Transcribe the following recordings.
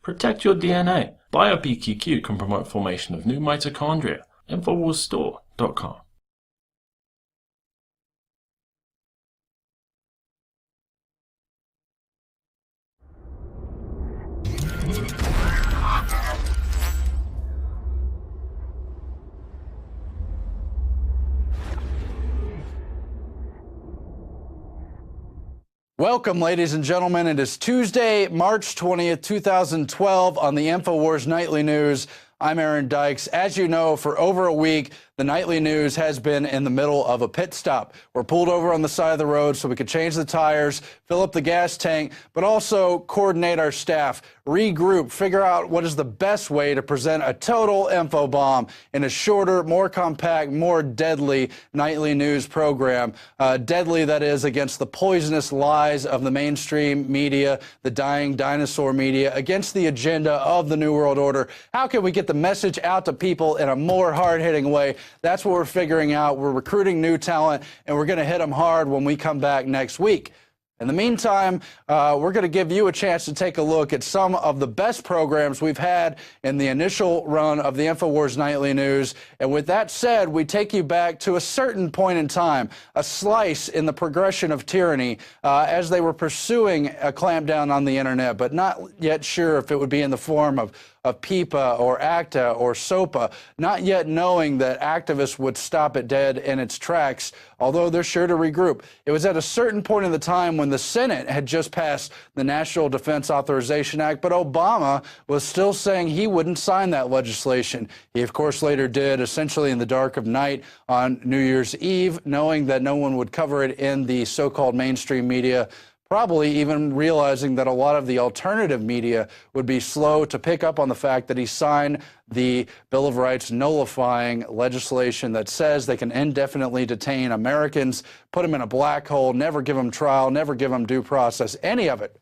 Protect your DNA. BioPQQ can promote formation of new mitochondria. Infowarsstore.com. Welcome, ladies and gentlemen. It is Tuesday, March 20th, 2012 on the Infowars Nightly News. I'm Aaron Dykes. As you know, for over a week, the Nightly News has been in the middle of a pit stop. We're pulled over on the side of the road so we could change the tires, fill up the gas tank, but also coordinate our staff, regroup, figure out what is the best way to present a total info bomb in a shorter, more compact, more deadly Nightly News program. Deadly, that is, against the poisonous lies of the mainstream media, the dying dinosaur media, against the agenda of the New World Order. How can we get the message out to people in a more hard-hitting way? That's what we're figuring out. We're recruiting new talent, and we're going to hit them hard when we come back next week. In the meantime, we're going to give you a chance to take a look at some of the best programs we've had in the initial run of the Infowars Nightly News. And with that said, we take you back to a certain point in time, a slice in the progression of tyranny as they were pursuing a clampdown on the internet, but not yet sure if it would be in the form of PIPA or ACTA or SOPA, not yet knowing that activists would stop it dead in its tracks, although they're sure to regroup. It was at a certain point in the time when the Senate had just passed the National Defense Authorization Act, but Obama was still saying he wouldn't sign that legislation. He, of course, later did, essentially in the dark of night on New Year's Eve, knowing that no one would cover it in the so-called mainstream media, probably even realizing that a lot of the alternative media would be slow to pick up on the fact that he signed the Bill of Rights nullifying legislation that says they can indefinitely detain Americans, put them in a black hole, never give them trial, never give them due process, any of it.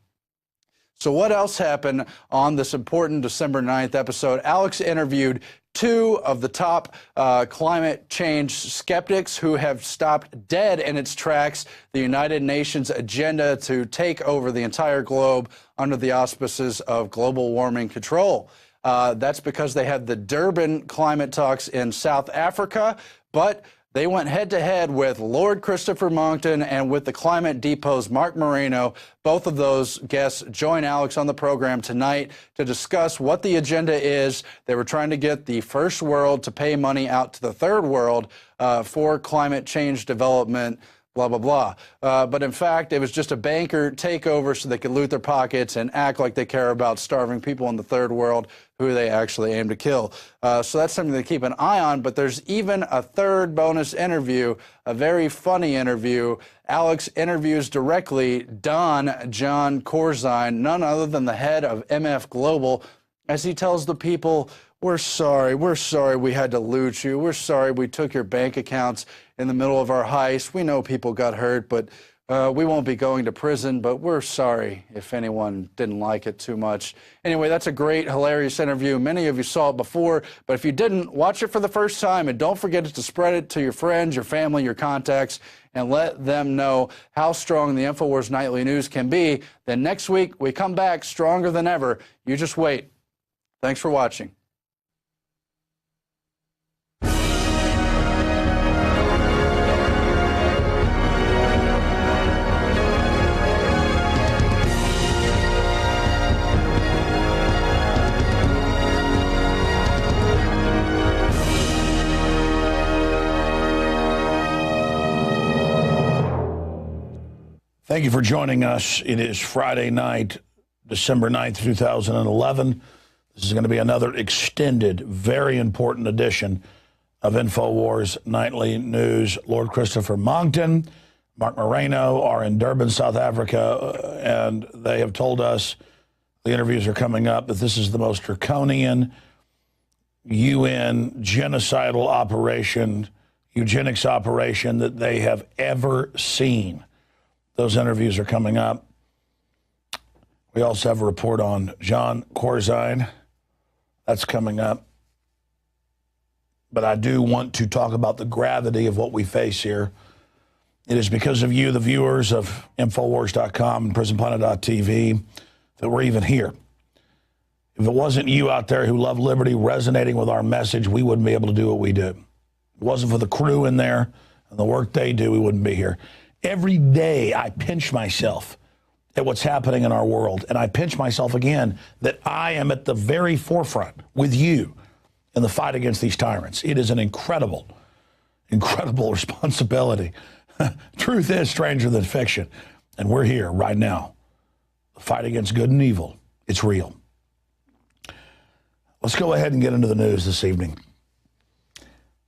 So what else happened on this important December 9th episode? Alex interviewed two of the top climate change skeptics who have stopped dead in its tracks the United Nations agenda to take over the entire globe under the auspices of global warming control. That's because they had the Durban climate talks in South Africa, but they went head-to-head with Lord Christopher Monckton and with the climate depots Mark Moreno. Both of those guests join Alex on the program tonight to discuss what the agenda is. They were trying to get the first world to pay money out to the third world for climate change development, blah, blah, blah. But in fact, it was just a banker takeover so they could loot their pockets and act like they care about starving people in the third world who they actually aim to kill. So that's something to keep an eye on. But there's even a third bonus interview, a very funny interview. Alex interviews directly Don John Corzine, none other than the head of MF Global, as he tells the people, we're sorry we had to loot you. We're sorry we took your bank accounts in the middle of our heist. We know people got hurt, but we won't be going to prison, but we're sorry if anyone didn't like it too much. Anyway, that's a great, hilarious interview. Many of you saw it before, but if you didn't, watch it for the first time, and don't forget to spread it to your friends, your family, your contacts, and let them know how strong the Infowars Nightly News can be. Then next week, we come back stronger than ever. You just wait. Thanks for watching. Thank you for joining us. It is Friday night, December 9th, 2011. This is going to be another extended, very important edition of Infowars Nightly News. Lord Christopher Monckton, Mark Moreno are in Durban, South Africa, and they have told us, the interviews are coming up, that this is the most draconian UN genocidal operation, eugenics operation that they have ever seen. Those interviews are coming up. We also have a report on John Corzine. That's coming up. But I do want to talk about the gravity of what we face here. It is because of you, the viewers of Infowars.com and PrisonPlanet.tv, that we're even here. If it wasn't you out there who love liberty resonating with our message, we wouldn't be able to do what we do. If it wasn't for the crew in there and the work they do, we wouldn't be here. Every day I pinch myself at what's happening in our world, and I pinch myself again that I am at the very forefront with you in the fight against these tyrants. It is an incredible responsibility. Truth is stranger than fiction, and we're here right now. The fight against good and evil, it's real. Let's go ahead and get into the news this evening.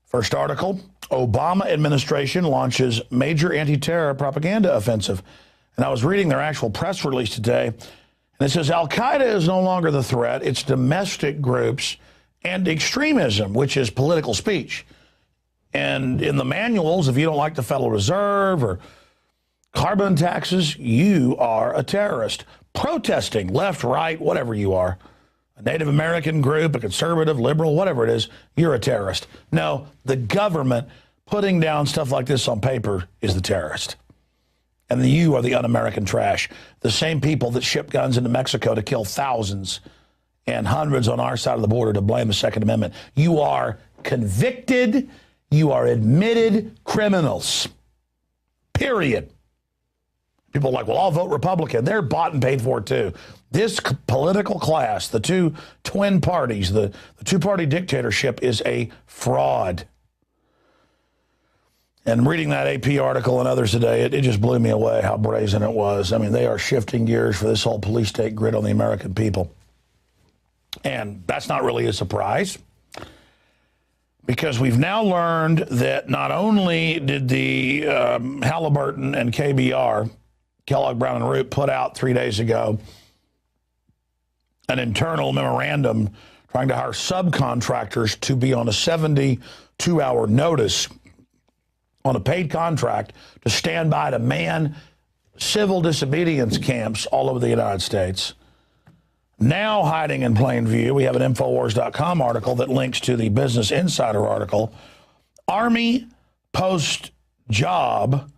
First article, Obama administration launches major anti-terror propaganda offensive. And I was reading their actual press release today, and it says Al-Qaeda is no longer the threat. It's domestic groups and extremism, which is political speech. And in the manuals, if you don't like the Federal Reserve or carbon taxes, you are a terrorist. Protesting, left, right, whatever you are, a Native American group, a conservative, liberal, whatever it is, you're a terrorist. No, the government putting down stuff like this on paper is the terrorist. And you are the un-American trash. The same people that ship guns into Mexico to kill thousands and hundreds on our side of the border to blame the Second Amendment. You are convicted, you are admitted criminals. Period. People are like, well, I'll vote Republican. They're bought and paid for too. This political class, the two twin parties, the two-party dictatorship is a fraud. And reading that AP article and others today, it just blew me away how brazen it was. I mean, they are shifting gears for this whole police state grid on the American people. And that's not really a surprise, because we've now learned that not only did the Halliburton and KBR, Kellogg, Brown, and Root, put out 3 days ago an internal memorandum trying to hire subcontractors to be on a 72-hour notice on a paid contract to stand by to man civil disobedience camps all over the United States. Now hiding in plain view, we have an Infowars.com article that links to the Business Insider article. Army post job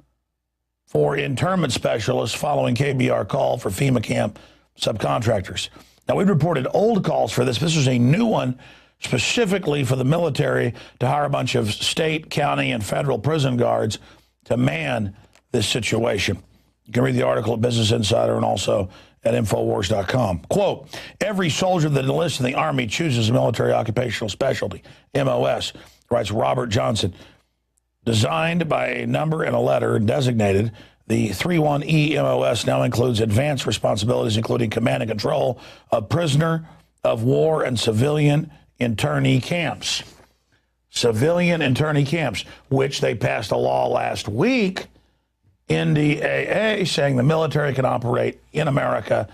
for internment specialists following KBR call for FEMA camp subcontractors. Now, we've reported old calls for this. This is a new one specifically for the military to hire a bunch of state, county, and federal prison guards to man this situation. You can read the article at Business Insider and also at Infowars.com. Quote, every soldier that enlists in the Army chooses a military occupational specialty, MOS, writes Robert Johnson. Designed by a number and a letter and designated, the 31E MOS now includes advanced responsibilities, including command and control of prisoner of war and civilian internee camps. Civilian internee camps, which they passed a law last week, NDAA, saying the military can operate in America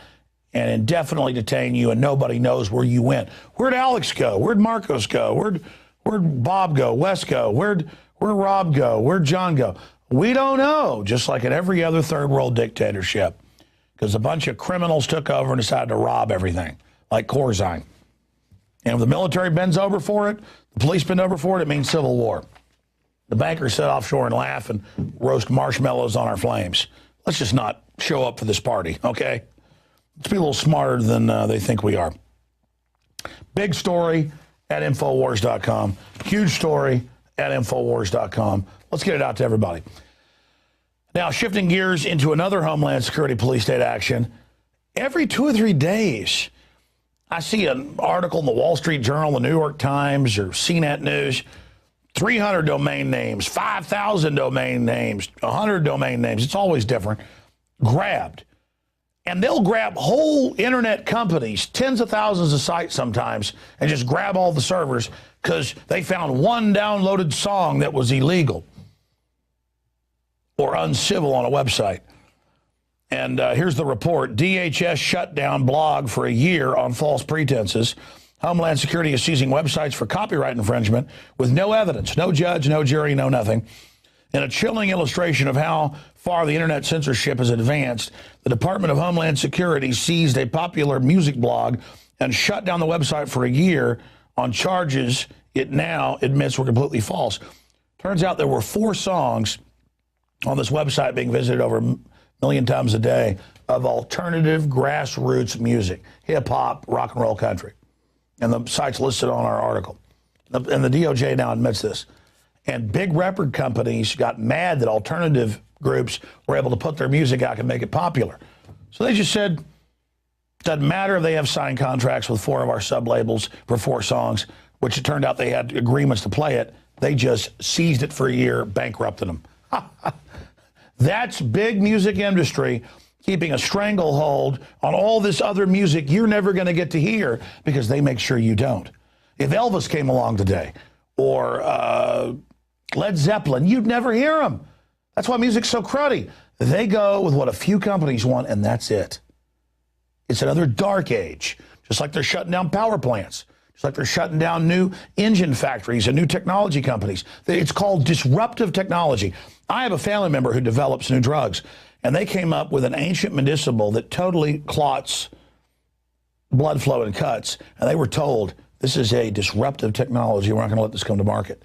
and indefinitely detain you and nobody knows where you went. Where'd Alex go? Where'd Marcos go? Where'd Bob go? Wes go? Where'd Rob go? Where'd John go? We don't know, just like in every other third world dictatorship, because a bunch of criminals took over and decided to rob everything, like Corzine. And if the military bends over for it, the police bend over for it, it means civil war. The bankers sit offshore and laugh and roast marshmallows on our flames. Let's just not show up for this party, okay? Let's be a little smarter than they think we are. Big story at Infowars.com. Huge story at Infowars.com. Let's get it out to everybody. Now, shifting gears into another Homeland Security police state action. Every 2 or 3 days, I see an article in the Wall Street Journal, the New York Times, or CNET News, 300 domain names, 5,000 domain names, 100 domain names. It's always different. Grabbed. And they'll grab whole internet companies, tens of thousands of sites sometimes, and just grab all the servers because they found one downloaded song that was illegal or uncivil on a website. And here's the report. DHS shut down blog for a year on false pretenses. Homeland Security is seizing websites for copyright infringement with no evidence, no judge, no jury, no nothing. In a chilling illustration of how far the internet censorship has advanced, the Department of Homeland Security seized a popular music blog and shut down the website for a year on charges it now admits were completely false. Turns out there were 4 songs on this website being visited over a million times a day of alternative grassroots music, hip-hop, rock and roll, country. And the site's listed on our article. And the DOJ now admits this. And big record companies got mad that alternative groups were able to put their music out and make it popular. So they just said, doesn't matter if they have signed contracts with 4 of our sub-labels for 4 songs, which it turned out they had agreements to play it. They just seized it for a year, bankrupted them. That's big music industry keeping a stranglehold on all this other music you're never going to get to hear because they make sure you don't. If Elvis came along today or Led Zeppelin, you'd never hear them. That's why music's so cruddy. They go with what a few companies want, and that's it. It's another dark age, just like they're shutting down power plants, just like they're shutting down new engine factories and new technology companies. It's called disruptive technology. I have a family member who develops new drugs, and they came up with an ancient medicinal that totally clots blood flow and cuts, and they were told, this is a disruptive technology. We're not going to let this come to market.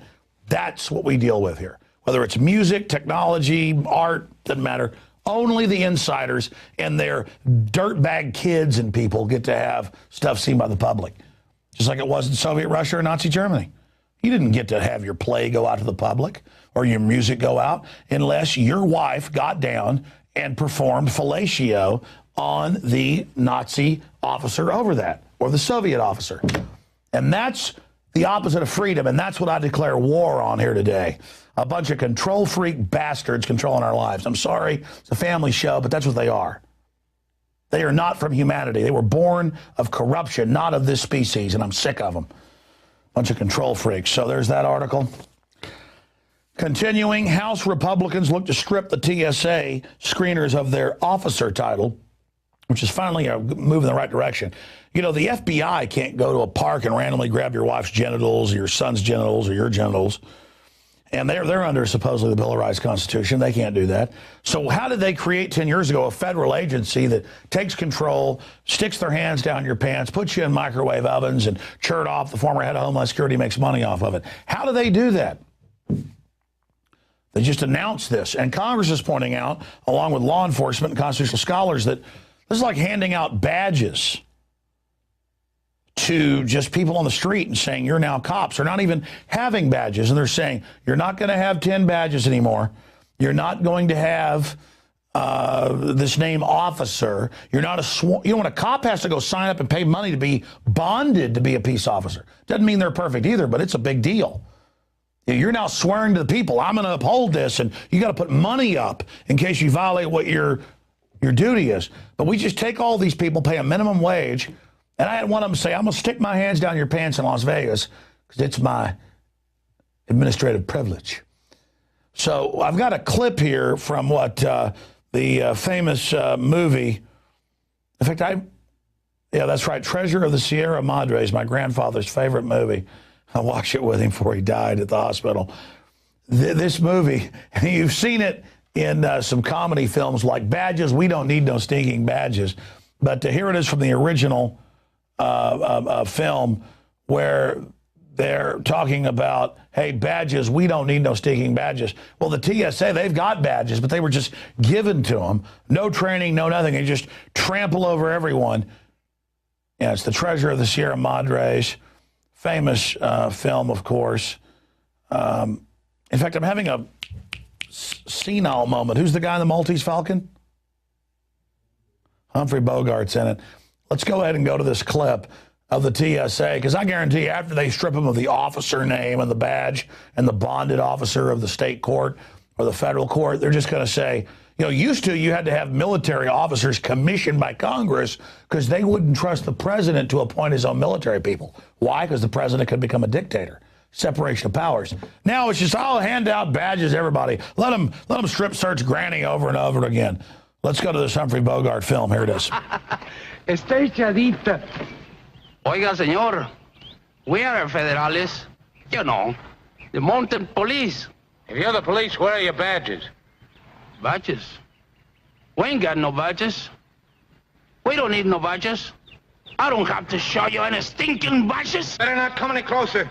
That's what we deal with here. Whether it's music, technology, art, doesn't matter. Only the insiders and their dirtbag kids and people get to have stuff seen by the public. Just like it was in Soviet Russia or Nazi Germany. You didn't get to have your play go out to the public or your music go out unless your wife got down and performed fellatio on the Nazi officer over that, or the Soviet officer. And that's the opposite of freedom, and that's what I declare war on here today. A bunch of control freak bastards controlling our lives. I'm sorry, it's a family show, but that's what they are. They are not from humanity. They were born of corruption, not of this species, and I'm sick of them. Bunch of control freaks. So there's that article. Continuing, House Republicans look to strip the TSA screeners of their officer title, which is finally a move in the right direction. You know, the FBI can't go to a park and randomly grab your wife's genitals or your son's genitals or your genitals. And they're under supposedly the Bill of Rights Constitution. They can't do that. So how did they create 10 years ago a federal agency that takes control, sticks their hands down your pants, puts you in microwave ovens, and Chert off, the former head of Homeland Security, makes money off of it? How do they do that? They just announced this. And Congress is pointing out, along with law enforcement and constitutional scholars, that this is like handing out badges to just people on the street and saying, you're now cops. They're not even having badges. And they're saying, you're not going to have 10 badges anymore. You're not going to have this name officer. You're not you know, when a cop has to go sign up and pay money to be bonded to be a peace officer, doesn't mean they're perfect either, but it's a big deal. You're now swearing to the people, I'm going to uphold this, and you got to put money up in case you violate what your duty is. But we just take all these people, pay a minimum wage, and I had one of them say, I'm going to stick my hands down your pants in Las Vegas because it's my administrative privilege. So I've got a clip here from what the famous movie, in fact, yeah, that's right, Treasure of the Sierra Madre is my grandfather's favorite movie. I watched it with him before he died at the hospital. This movie, you've seen it in some comedy films like Badges. We don't need no stinking badges. But here it is from the original film where they're talking about, hey, badges, we don't need no stinking badges. Well, the TSA, they've got badges, but they were just given to them. No training, no nothing. They just trample over everyone. Yeah, it's the Treasure of the Sierra Madres, famous film, of course. In fact, I'm having a senile moment. Who's the guy in the Maltese Falcon? Humphrey Bogart's in it. Let's go ahead and go to this clip of the TSA, because I guarantee you, after they strip them of the officer name and the badge and the bonded officer of the state court or the federal court, they're just going to say, you know, used to you had to have military officers commissioned by Congress because they wouldn't trust the president to appoint his own military people. Why? Because the president could become a dictator. Separation of powers. Now it's just, I'll hand out badges, everybody. Let them strip search Granny over and over again. Let's go to this Humphrey Bogart film. Here it is. Está echadita. Oiga, señor, we are federales. You know, the mountain police. If you're the police, where are your badges? Badges? We ain't got no badges. We don't need no badges. I don't have to show you any stinking badges. Better not come any closer.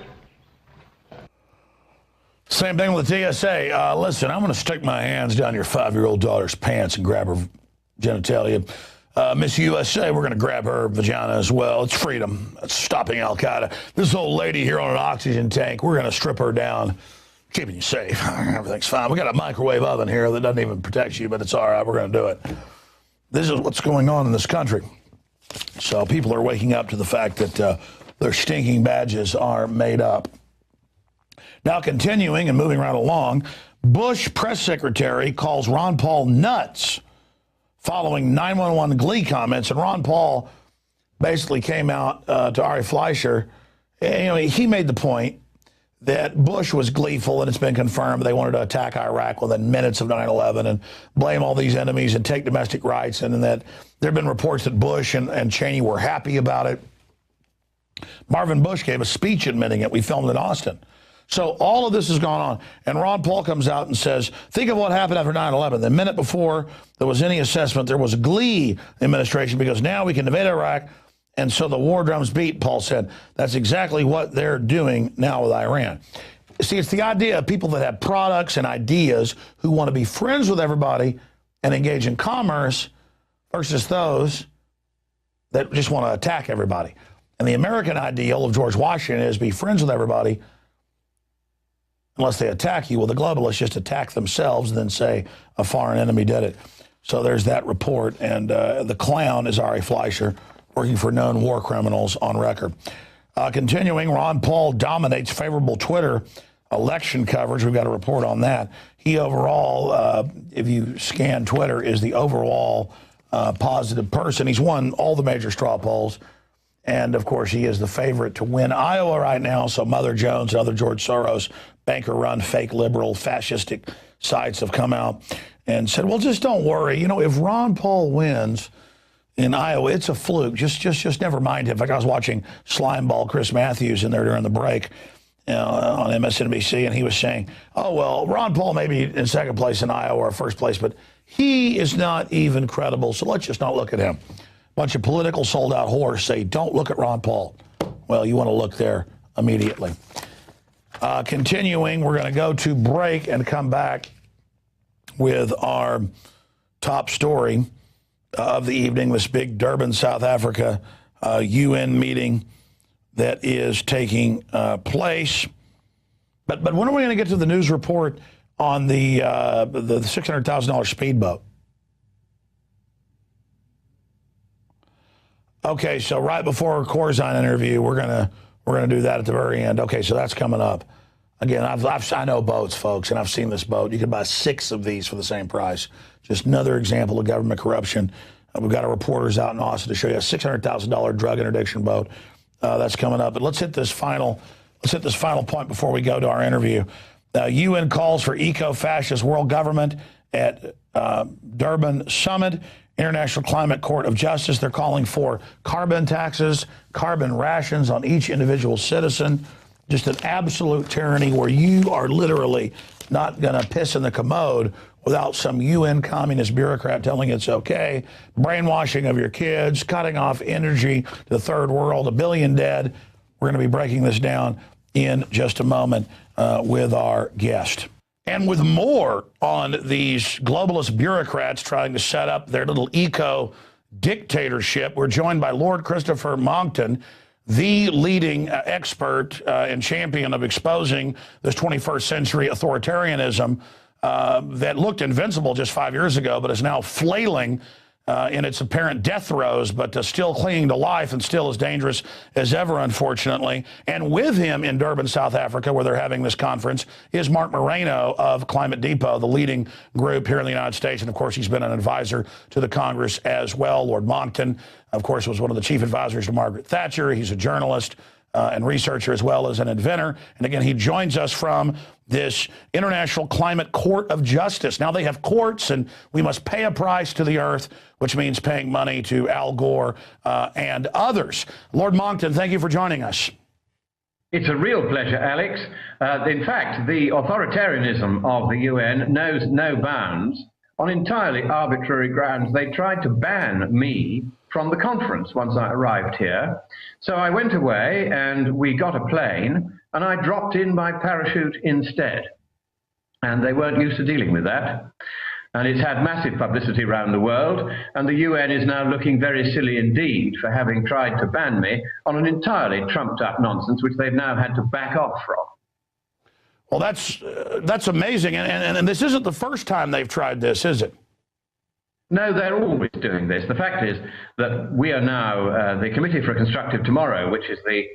Same thing with the TSA. Listen, I'm going to stick my hands down your 5-year-old daughter's pants and grab her genitalia. Miss USA, we're going to grab her vagina as well. It's freedom. It's stopping Al Qaeda. This old lady here on an oxygen tank, we're going to strip her down, keeping you safe. Everything's fine. We got a microwave oven here that doesn't even protect you, but it's all right. We're going to do it. This is what's going on in this country. So people are waking up to the fact that their stinking badges are made up. Now, continuing and moving right along, Bush press secretary calls Ron Paul nuts following 911 Glee comments. And Ron Paul basically came out to Ari Fleischer. He made the point that Bush was gleeful, and it's been confirmed they wanted to attack Iraq within minutes of 9/11 and blame all these enemies and take domestic rights, and that there have been reports that Bush and Cheney were happy about it. Marvin Bush gave a speech admitting it. We filmed in Austin. So all of this has gone on. And Ron Paul comes out and says, think of what happened after 9/11. The minute before there was any assessment, there was a Glee administration because now we can invade Iraq. And so the war drums beat, Paul said. That's exactly what they're doing now with Iran. See, it's the idea of people that have products and ideas who want to be friends with everybody and engage in commerce versus those that just want to attack everybody. And the American ideal of George Washington is be friends with everybody unless they attack you. Well, the globalists just attack themselves and then say a foreign enemy did it. So there's that report. And the clown is Ari Fleischer, working for known war criminals on record. Continuing, Ron Paul dominates favorable Twitter election coverage. We've got a report on that. He overall, if you scan Twitter, is the overall positive person. He's won all the major straw polls. And, of course, he is the favorite to win Iowa right now. So Mother Jones and other George Soros banker-run fake liberal fascistic sites have come out and said, well, just don't worry. If Ron Paul wins in Iowa, it's a fluke. Just never mind him. In fact, I was watching Slimeball Chris Matthews in there during the break on MSNBC, and he was saying, oh, well, Ron Paul may be in second place in Iowa or first place, but he is not even credible, so let's just not look at him. A bunch of political sold-out whores say, don't look at Ron Paul. Well, you want to look there immediately. Continuing, we're going to go to break and come back with our top story of the evening, this big Durban, South Africa UN meeting that is taking place. But when are we going to get to the news report on the $600,000 speedboat? Okay, so right before our Corzine interview, we're gonna do that at the very end. Okay, so that's coming up. Again, I know boats, folks, and I've seen this boat. You can buy 6 of these for the same price. Just another example of government corruption. We've got our reporters out in Austin to show you a $600,000 drug interdiction boat. That's coming up. But let's hit this final point before we go to our interview. UN calls for eco-fascist world government at Durban Summit. International Climate Court of Justice, they're calling for carbon taxes, carbon rations on each individual citizen. Just an absolute tyranny where you are literally not going to piss in the commode without some UN communist bureaucrat telling it's okay. Brainwashing of your kids, cutting off energy to the third world, 1 billion dead. We're going to be breaking this down in just a moment with our guest. And with more on these globalist bureaucrats trying to set up their little eco-dictatorship, we're joined by Lord Christopher Monckton, the leading expert and champion of exposing this 21st century authoritarianism that looked invincible just 5 years ago, but is now flailing in its apparent death throes, but still clinging to life and still as dangerous as ever, unfortunately. And with him in Durban, South Africa, where they're having this conference, is Mark Moreno of Climate Depot, the leading group here in the United States. And, of course, he's been an advisor to the Congress as well. Lord Monckton, of course, was one of the chief advisors to Margaret Thatcher. He's a journalist and researcher as well as an inventor. And again, he joins us from this International Climate Court of Justice. Now they have courts, and we must pay a price to the earth, which means paying money to Al Gore and others. Lord Monckton, thank you for joining us. It's a real pleasure, Alex. In fact, the authoritarianism of the UN knows no bounds. On entirely arbitrary grounds, they tried to ban me from the conference once I arrived here. So I went away and we got a plane and I dropped in by parachute instead. And they weren't used to dealing with that. And it's had massive publicity around the world, and the UN is now looking very silly indeed for having tried to ban me on an entirely trumped-up nonsense which they've now had to back off from. Well, that's amazing, and this isn't the first time they've tried this, is it? No, they're always doing this. The fact is that we are now the Committee for a Constructive Tomorrow, which is the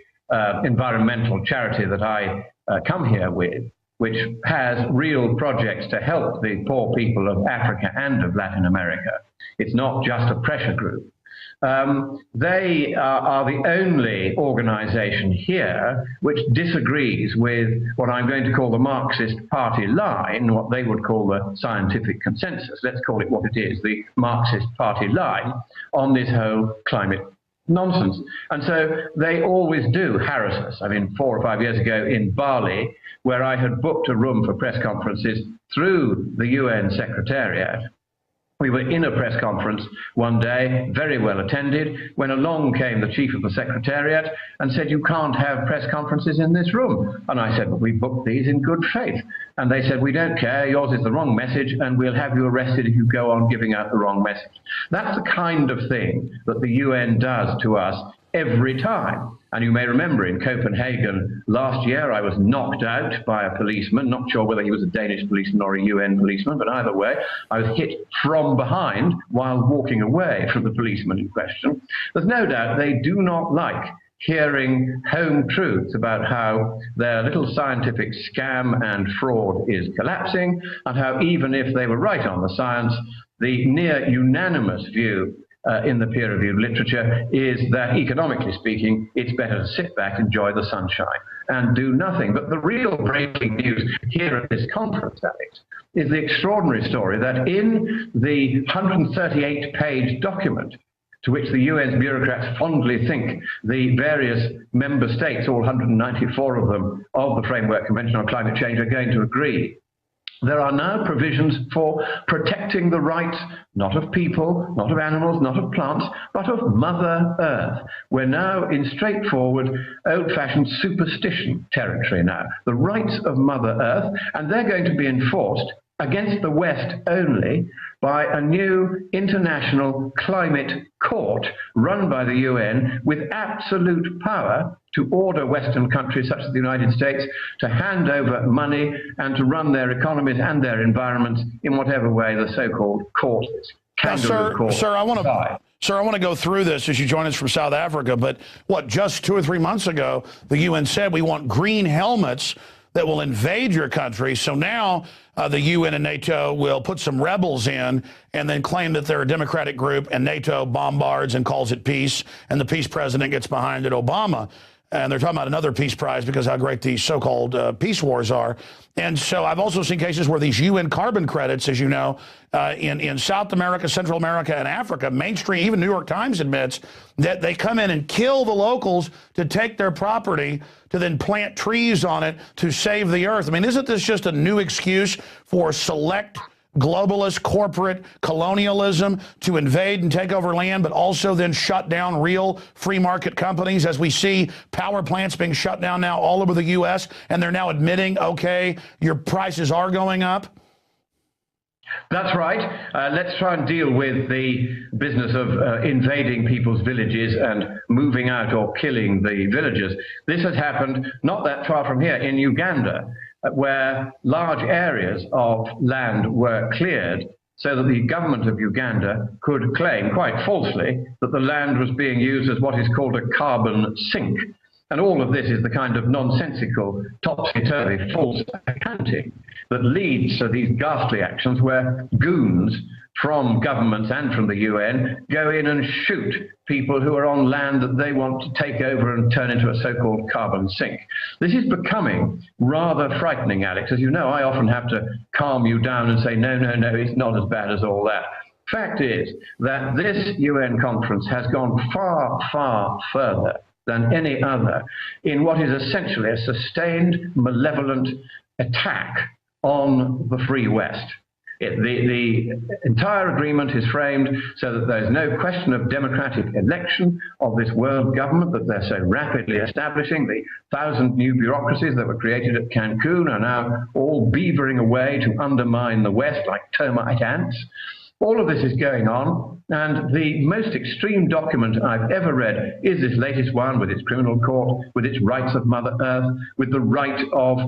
environmental charity that I come here with, which has real projects to help the poor people of Africa and of Latin America. It's not just a pressure group. They are the only organization here which disagrees with what I'm going to call the Marxist party line, what they would call the scientific consensus. Let's call it what it is, the Marxist party line on this whole climate nonsense. And so they always do harass us. I mean, 4 or 5 years ago in Bali, where I had booked a room for press conferences through the UN Secretariat, we were in a press conference one day, very well attended, when along came the chief of the Secretariat and said, "You can't have press conferences in this room." And I said, "But we booked these in good faith." And they said, "We don't care, yours is the wrong message, and we'll have you arrested if you go on giving out the wrong message." That's the kind of thing that the UN does to us every time. And you may remember in Copenhagen last year, I was knocked out by a policeman, not sure whether he was a Danish policeman or a UN policeman, but either way, I was hit from behind while walking away from the policeman in question. There's no doubt they do not like hearing home truths about how their little scientific scam and fraud is collapsing, and how even if they were right on the science, the near unanimous view in the peer-reviewed literature is that, economically speaking, it's better to sit back, enjoy the sunshine, and do nothing. But the real breaking news here at this conference, Alex, is the extraordinary story that in the 138-page document to which the UN's bureaucrats fondly think the various member states, all 194 of them, of the Framework Convention on Climate Change are going to agree, there are now provisions for protecting the rights, not of people, not of animals, not of plants, but of Mother Earth. We're now in straightforward, old-fashioned superstition territory now. The rights of Mother Earth, and they're going to be enforced against the West only by a new international climate court run by the UN with absolute power to order Western countries such as the United States to hand over money and to run their economies and their environments in whatever way the so-called court is. Sir, I want to go through this as you join us from South Africa, but just 2 or 3 months ago, the UN said we want green helmets that will invade your country. So now the UN and NATO will put some rebels in and then claim that they're a democratic group, and NATO bombards and calls it peace, and the peace president gets behind it, Obama. And they're talking about another peace prize because how great these so-called peace wars are. And so I've also seen cases where these UN carbon credits, as you know, in South America, Central America, and Africa, mainstream, even New York Times admits that they come in and kill the locals to take their property to then plant trees on it to save the earth. I mean, isn't this just a new excuse for select globalist corporate colonialism to invade and take over land, but also then shut down real free market companies, as we see power plants being shut down now all over the U.S., and they're now admitting, okay, your prices are going up? That's right. Let's try and deal with the business of invading people's villages and moving out or killing the villagers. This has happened not that far from here in Uganda, where large areas of land were cleared so that the government of Uganda could claim, quite falsely, that the land was being used as what is called a carbon sink. And all of this is the kind of nonsensical, topsy-turvy, false accounting that leads to these ghastly actions where goons from governments and from the UN go in and shoot people who are on land that they want to take over and turn into a so-called carbon sink. This is becoming rather frightening, Alex. As you know, I often have to calm you down and say, no, it's not as bad as all that. Fact is that this UN conference has gone far, far further than any other in what is essentially a sustained, malevolent attack on the Free West. The entire agreement is framed so that there's no question of democratic election of this world government that they're so rapidly establishing. The 1,000 new bureaucracies that were created at Cancun are now all beavering away to undermine the West like termite ants. All of this is going on, and the most extreme document I've ever read is this latest one with its criminal court, with its rights of Mother Earth, with the right of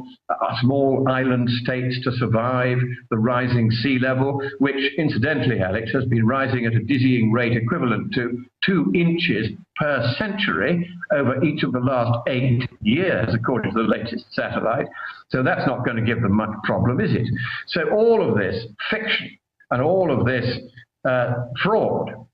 small island states to survive, the rising sea level, which incidentally, Alex, has been rising at a dizzying rate equivalent to 2 inches per century over each of the last 8 years, according to the latest satellite. So that's not going to give them much problem, is it? So all of this fiction and all of this fraud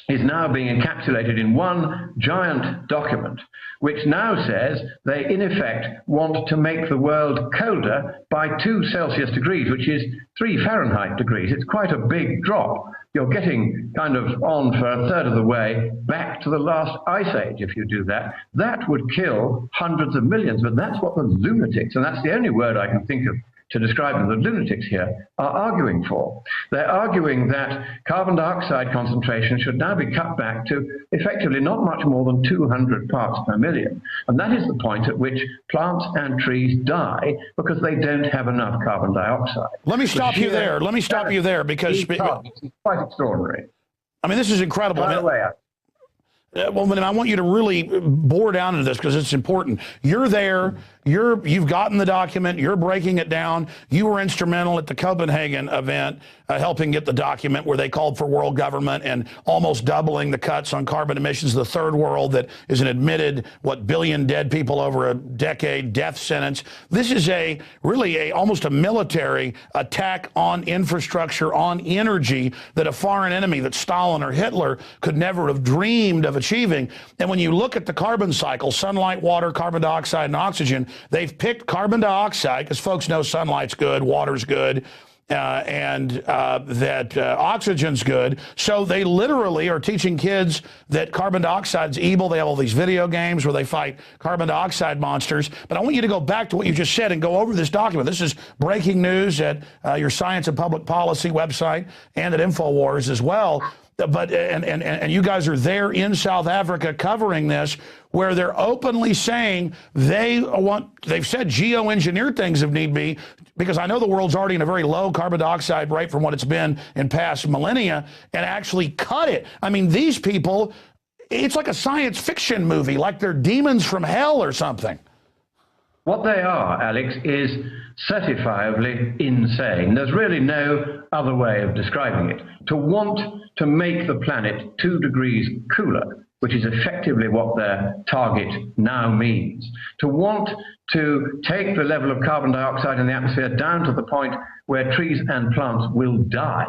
is now being encapsulated in one giant document, which now says they, in effect, want to make the world colder by 2 Celsius degrees, which is 3 Fahrenheit degrees. It's quite a big drop. You're getting kind of on for a third of the way back to the last ice age if you do that. That would kill hundreds of millions, but that's what the lunatics, and that's the only word I can think of to describe them, the lunatics here, are arguing for. They're arguing that carbon dioxide concentration should now be cut back to effectively not much more than 200 parts per million. And that is the point at which plants and trees die because they don't have enough carbon dioxide. Let me stop you there. Let me stop you there because it's quite extraordinary. I mean, this is incredible. By the way, well, then I want you to really bore down into this because it's important. You're there. You've gotten the document. You're breaking it down. You were instrumental at the Copenhagen event, helping get the document where they called for world government and almost doubling the cuts on carbon emissions. The third world that is an admitted, billion dead people over a decade death sentence. This is almost a military attack on infrastructure, on energy that a foreign enemy that Stalin or Hitler could never have dreamed of achieving. And when you look at the carbon cycle, sunlight, water, carbon dioxide, and oxygen, they've picked carbon dioxide because folks know sunlight's good, water's good, and that oxygen's good. So they literally are teaching kids that carbon dioxide's evil. They have all these video games where they fight carbon dioxide monsters. But I want you to go back to what you just said and go over this document. This is breaking news at your Science and Public Policy website and at Infowars as well. But and you guys are there in South Africa covering this, where they're openly saying they've said geoengineer things if need be, because I know the world's already in a very low carbon dioxide rate from what it's been in past millennia, and actually cut it. I mean, these people, it's like a science fiction movie, like they're demons from hell or something. What they are, Alex, is certifiably insane. There's really no other way of describing it. To want to make the planet 2 degrees cooler, which is effectively what their target now means. To want to take the level of carbon dioxide in the atmosphere down to the point where trees and plants will die.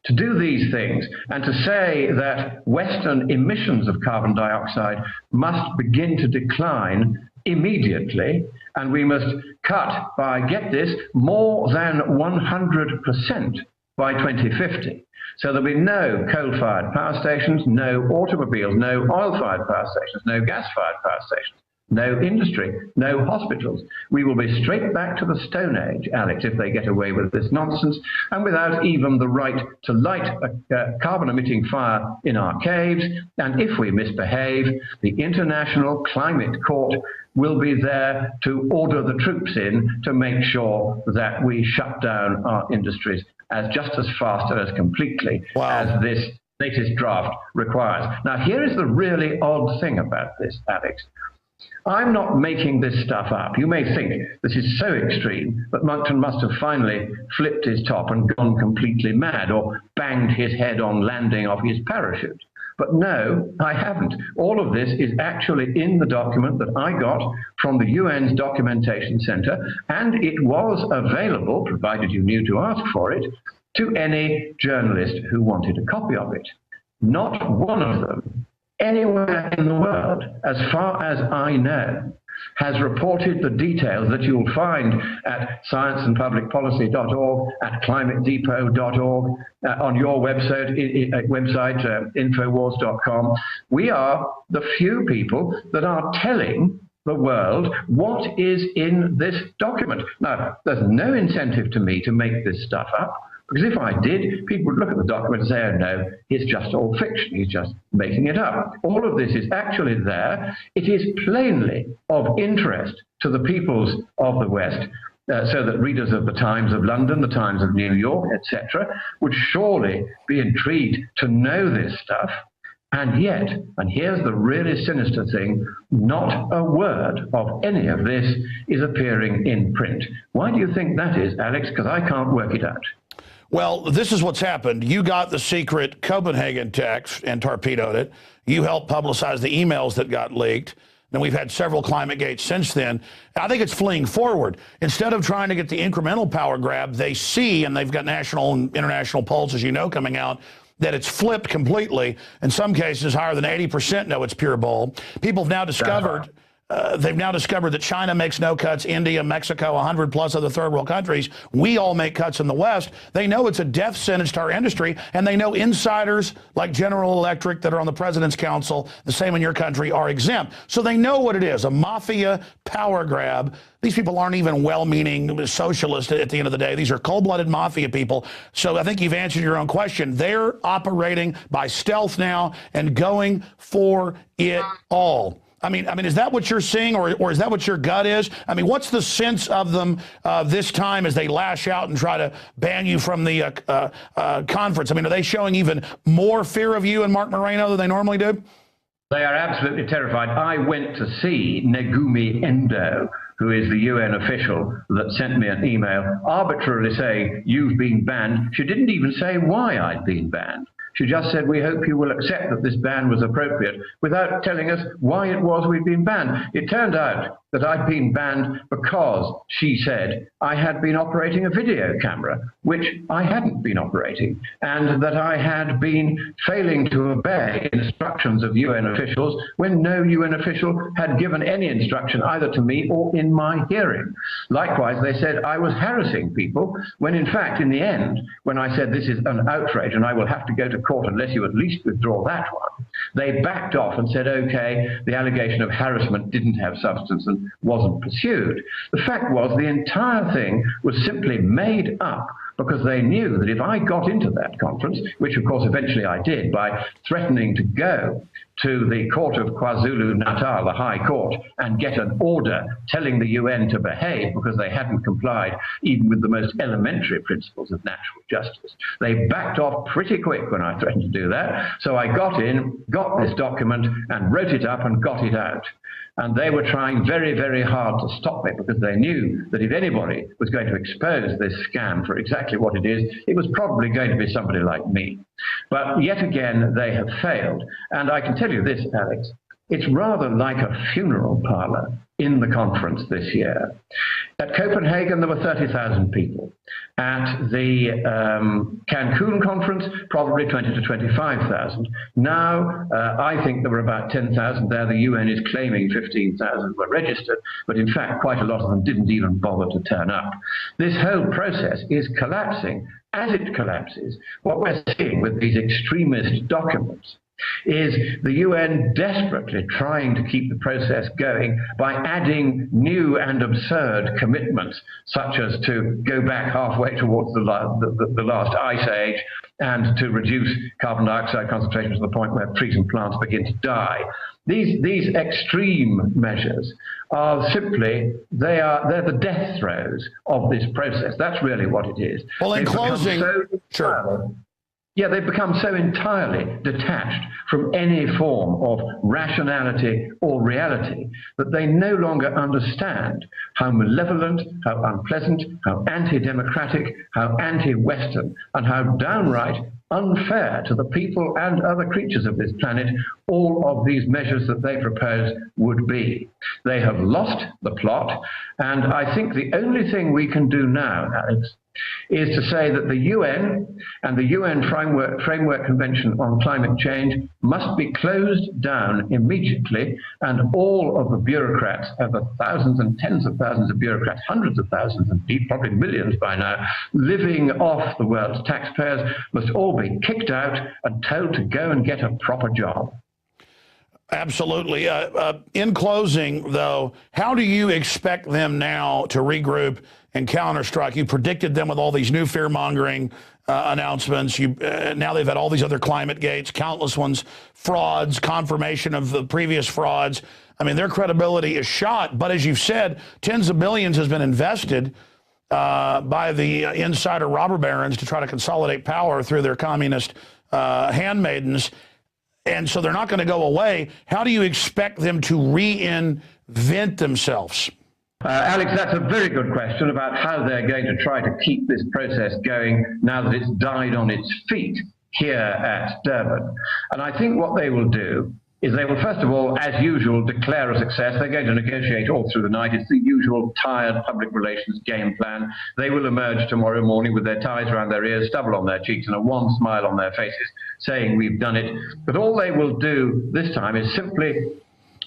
To do these things and to say that Western emissions of carbon dioxide must begin to decline immediately, and we must cut by, get this, more than 100% by 2050. So there'll be no coal-fired power stations, no automobiles, no oil-fired power stations, no gas-fired power stations, no industry, no hospitals. We will be straight back to the Stone Age, Alex, if they get away with this nonsense, and without even the right to light a carbon-emitting fire in our caves. And if we misbehave, the International Climate Court will be there to order the troops in to make sure that we shut down our industries as just as fast and as completely as this latest draft requires. Now, here is the really odd thing about this, Alex. I'm not making this stuff up. You may think this is so extreme that Monkton must have finally flipped his top and gone completely mad or banged his head on landing off his parachute. But no, I haven't. All of this is actually in the document that I got from the UN's Documentation Center, and it was available, provided you knew to ask for it, to any journalist who wanted a copy of it. Not one of them, anywhere in the world, as far as I know, has reported the details that you'll find at scienceandpublicpolicy.org, at climatedepot.org, on your website, Infowars.com. We are the few people that are telling the world what is in this document. Now, there's no incentive to me to make this stuff up. Because if I did, people would look at the document and say, oh no, it's just all fiction. He's just making it up. All of this is actually there. It is plainly of interest to the peoples of the West, so that readers of the Times of London, the Times of New York, etc., would surely be intrigued to know this stuff. And yet, and here's the really sinister thing, not a word of any of this is appearing in print. Why do you think that is, Alex? Because I can't work it out. Well, this is what's happened. You got the secret Copenhagen text and torpedoed it. You helped publicize the emails that got leaked. And we've had several climate gates since then. I think it's fleeing forward. Instead of trying to get the incremental power grab, they see, and they've got national and international polls, as you know, coming out, that it's flipped completely. In some cases, higher than 80% know it's pure bull. People have now discovered... they've now discovered that China makes no cuts, India, Mexico, 100 plus other third world countries. We all make cuts in the West. They know it's a death sentence to our industry, and they know insiders like General Electric that are on the President's Council, the same in your country, are exempt. So they know what it is, a mafia power grab. These people aren't even well-meaning socialists at the end of the day. These are cold-blooded mafia people. So I think you've answered your own question. They're operating by stealth now and going for it all. I mean, is that what you're seeing, or is that what your gut is? I mean, what's the sense of them this time as they lash out and try to ban you from the conference? I mean, are they showing even more fear of you and Mark Moreno than they normally do? They are absolutely terrified. I went to see Negumi Endo, who is the UN official that sent me an email arbitrarily saying, you've been banned. She didn't even say why I'd been banned. She just said, we hope you will accept that this ban was appropriate, without telling us why it was we'd been banned. It turned out that I'd been banned because, she said, I had been operating a video camera, which I hadn't been operating, and that I had been failing to obey instructions of UN officials when no UN official had given any instruction either to me or in my hearing. Likewise, they said I was harassing people, when in fact, in the end, when I said this is an outrage and I will have to go to court unless you at least withdraw that one, they backed off and said, okay, the allegation of harassment didn't have substance and wasn't pursued. The fact was the entire thing was simply made up because they knew that if I got into that conference, which of course eventually I did by threatening to go to the court of KwaZulu-Natal, the High Court, and get an order telling the UN to behave because they hadn't complied even with the most elementary principles of natural justice. They backed off pretty quick when I threatened to do that. So I got in, got this document, and wrote it up and got it out. And they were trying very, very hard to stop me because they knew that if anybody was going to expose this scam for exactly what it is, it was probably going to be somebody like me. But yet again, they have failed. And I can tell you this, Alex, it's rather like a funeral parlor in the conference this year. At Copenhagen, there were 30,000 people. At the Cancun conference, probably 20 to 25,000. Now, I think there were about 10,000 there. The UN is claiming 15,000 were registered, but in fact, quite a lot of them didn't even bother to turn up. This whole process is collapsing. As it collapses, what we're seeing with these extremist documents is the UN desperately trying to keep the process going by adding new and absurd commitments, such as to go back halfway towards the last ice age and to reduce carbon dioxide concentrations to the point where trees and plants begin to die. These extreme measures are simply, they're the death throes of this process. That's really what it is. Well, in closing, sure. Yeah, they've become so entirely detached from any form of rationality or reality that they no longer understand how malevolent, how unpleasant, how anti-democratic, how anti-Western, and how downright unfair to the people and other creatures of this planet all of these measures that they propose would be. They have lost the plot, and I think the only thing we can do now, Alex, is to say that the UN and the UN Framework Convention on Climate Change must be closed down immediately, and all of the bureaucrats, the thousands and tens of thousands of bureaucrats, hundreds of thousands and probably millions by now, living off the world's taxpayers, must all be kicked out and told to go and get a proper job. Absolutely. In closing, though, how do you expect them now to regroup and counterstrike? You predicted them with all these new fear-mongering announcements. Now they've had all these other climate gates, countless ones, frauds, confirmation of the previous frauds. I mean, their credibility is shot. But as you've said, tens of billions has been invested by the insider robber barons to try to consolidate power through their communist handmaidens. And so they're not going to go away. How do you expect them to reinvent themselves? Alex, that's a very good question about how they're going to try to keep this process going now that it's died on its feet here at Durban. And I think what they will do is they will, first of all, as usual, declare a success. They're going to negotiate all through the night. It's the usual tired public relations game plan. They will emerge tomorrow morning with their ties around their ears, stubble on their cheeks, and a wan smile on their faces, saying we've done it. But all they will do this time is simply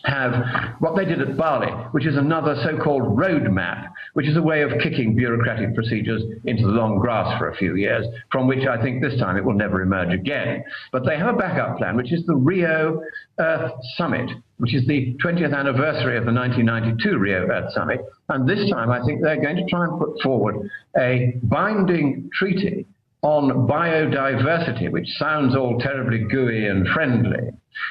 have what they did at Bali, which is another so-called roadmap, which is a way of kicking bureaucratic procedures into the long grass for a few years, from which I think this time it will never emerge again. But they have a backup plan, which is the Rio Earth Summit, which is the 20th anniversary of the 1992 Rio Earth Summit. And this time I think they're going to try and put forward a binding treaty on biodiversity, which sounds all terribly gooey and friendly.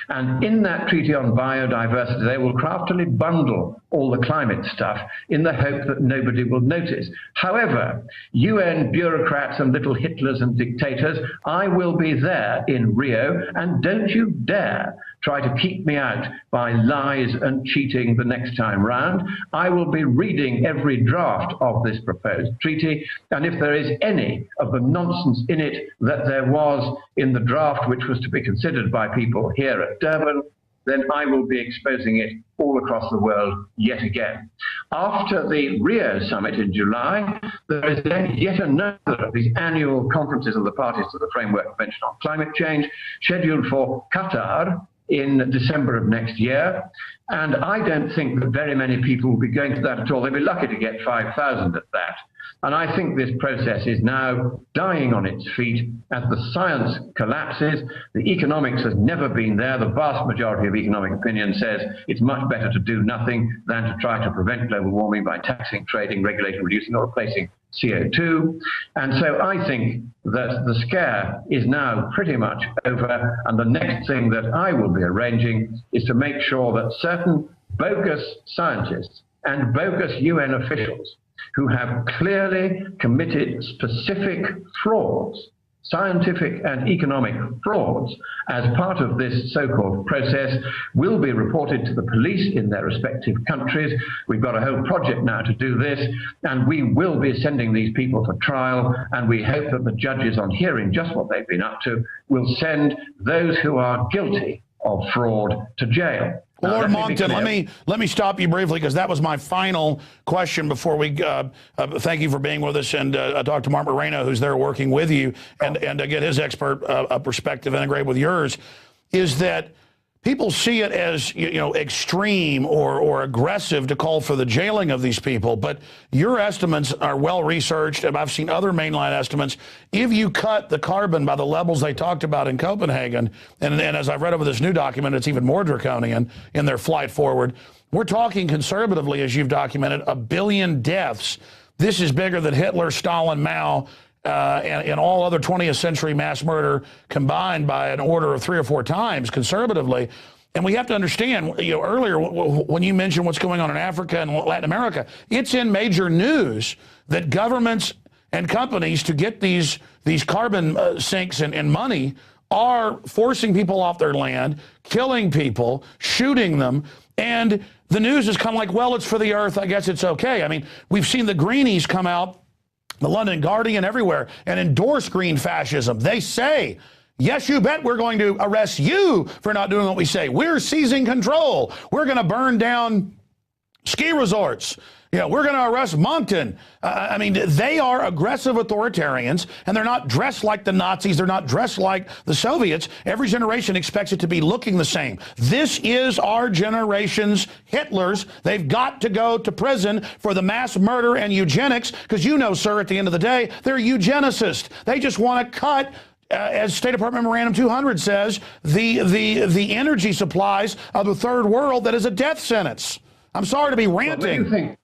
And in that treaty on biodiversity, they will craftily bundle all the climate stuff in the hope that nobody will notice. However, UN bureaucrats and little Hitlers and dictators, I will be there in Rio, and don't you dare try to keep me out by lies and cheating the next time round. I will be reading every draft of this proposed treaty, and if there is any of the nonsense in it that there was in the draft which was to be considered by people here at Durban, then I will be exposing it all across the world yet again. After the Rio summit in July, there is then yet another of these annual conferences of the parties to the Framework Convention on Climate Change, scheduled for Qatar in December of next year. And I don't think that very many people will be going to that at all. They'll be lucky to get 5,000 at that. And I think this process is now dying on its feet as the science collapses. The economics has never been there. The vast majority of economic opinion says it's much better to do nothing than to try to prevent global warming by taxing, trading, regulating, reducing, or replacing CO2. And so I think that the scare is now pretty much over. And the next thing that I will be arranging is to make sure that certain bogus scientists and bogus UN officials who have clearly committed specific frauds, scientific and economic frauds, as part of this so-called process, will be reported to the police in their respective countries. We've got a whole project now to do this, and we will be sending these people for trial, and we hope that the judges, on hearing just what they've been up to, will send those who are guilty of fraud to jail. Well, Lord Monckton, let me stop you briefly, because that was my final question before we thank you for being with us, and Dr. Mark Moreno, who's there working with you, and to get his expert perspective integrated with yours, is that people see it as, you know, extreme or aggressive to call for the jailing of these people, but your estimates are well researched, and I've seen other mainline estimates. If you cut the carbon by the levels they talked about in Copenhagen, and as I've read over this new document, it's even more draconian in their flight forward. We're talking conservatively, as you've documented, 1 billion deaths. This is bigger than Hitler, Stalin, Mao, and all other 20th century mass murder combined by an order of 3 or 4 times conservatively. And we have to understand, you know, earlier when you mentioned what's going on in Africa and Latin America, it's in major news that governments and companies, to get these carbon sinks and money, are forcing people off their land, killing people, shooting them. And the news is kind of like, well, it's for the earth, I guess it's okay. I mean, we've seen the greenies come out, the London Guardian, everywhere, and endorse green fascism. They say, yes, you bet we're going to arrest you for not doing what we say. We're seizing control. We're going to burn down ski resorts. You know, we're going to arrest Monckton. I mean, they are aggressive authoritarians, and they're not dressed like the Nazis. They're not dressed like the Soviets. Every generation expects it to be looking the same. This is our generation's Hitlers. They've got to go to prison for the mass murder and eugenics, because you know, sir, at the end of the day, they're eugenicists. They just want to cut, as State Department Memorandum 200 says, the energy supplies of the third world that is a death sentence. I'm sorry to be ranting.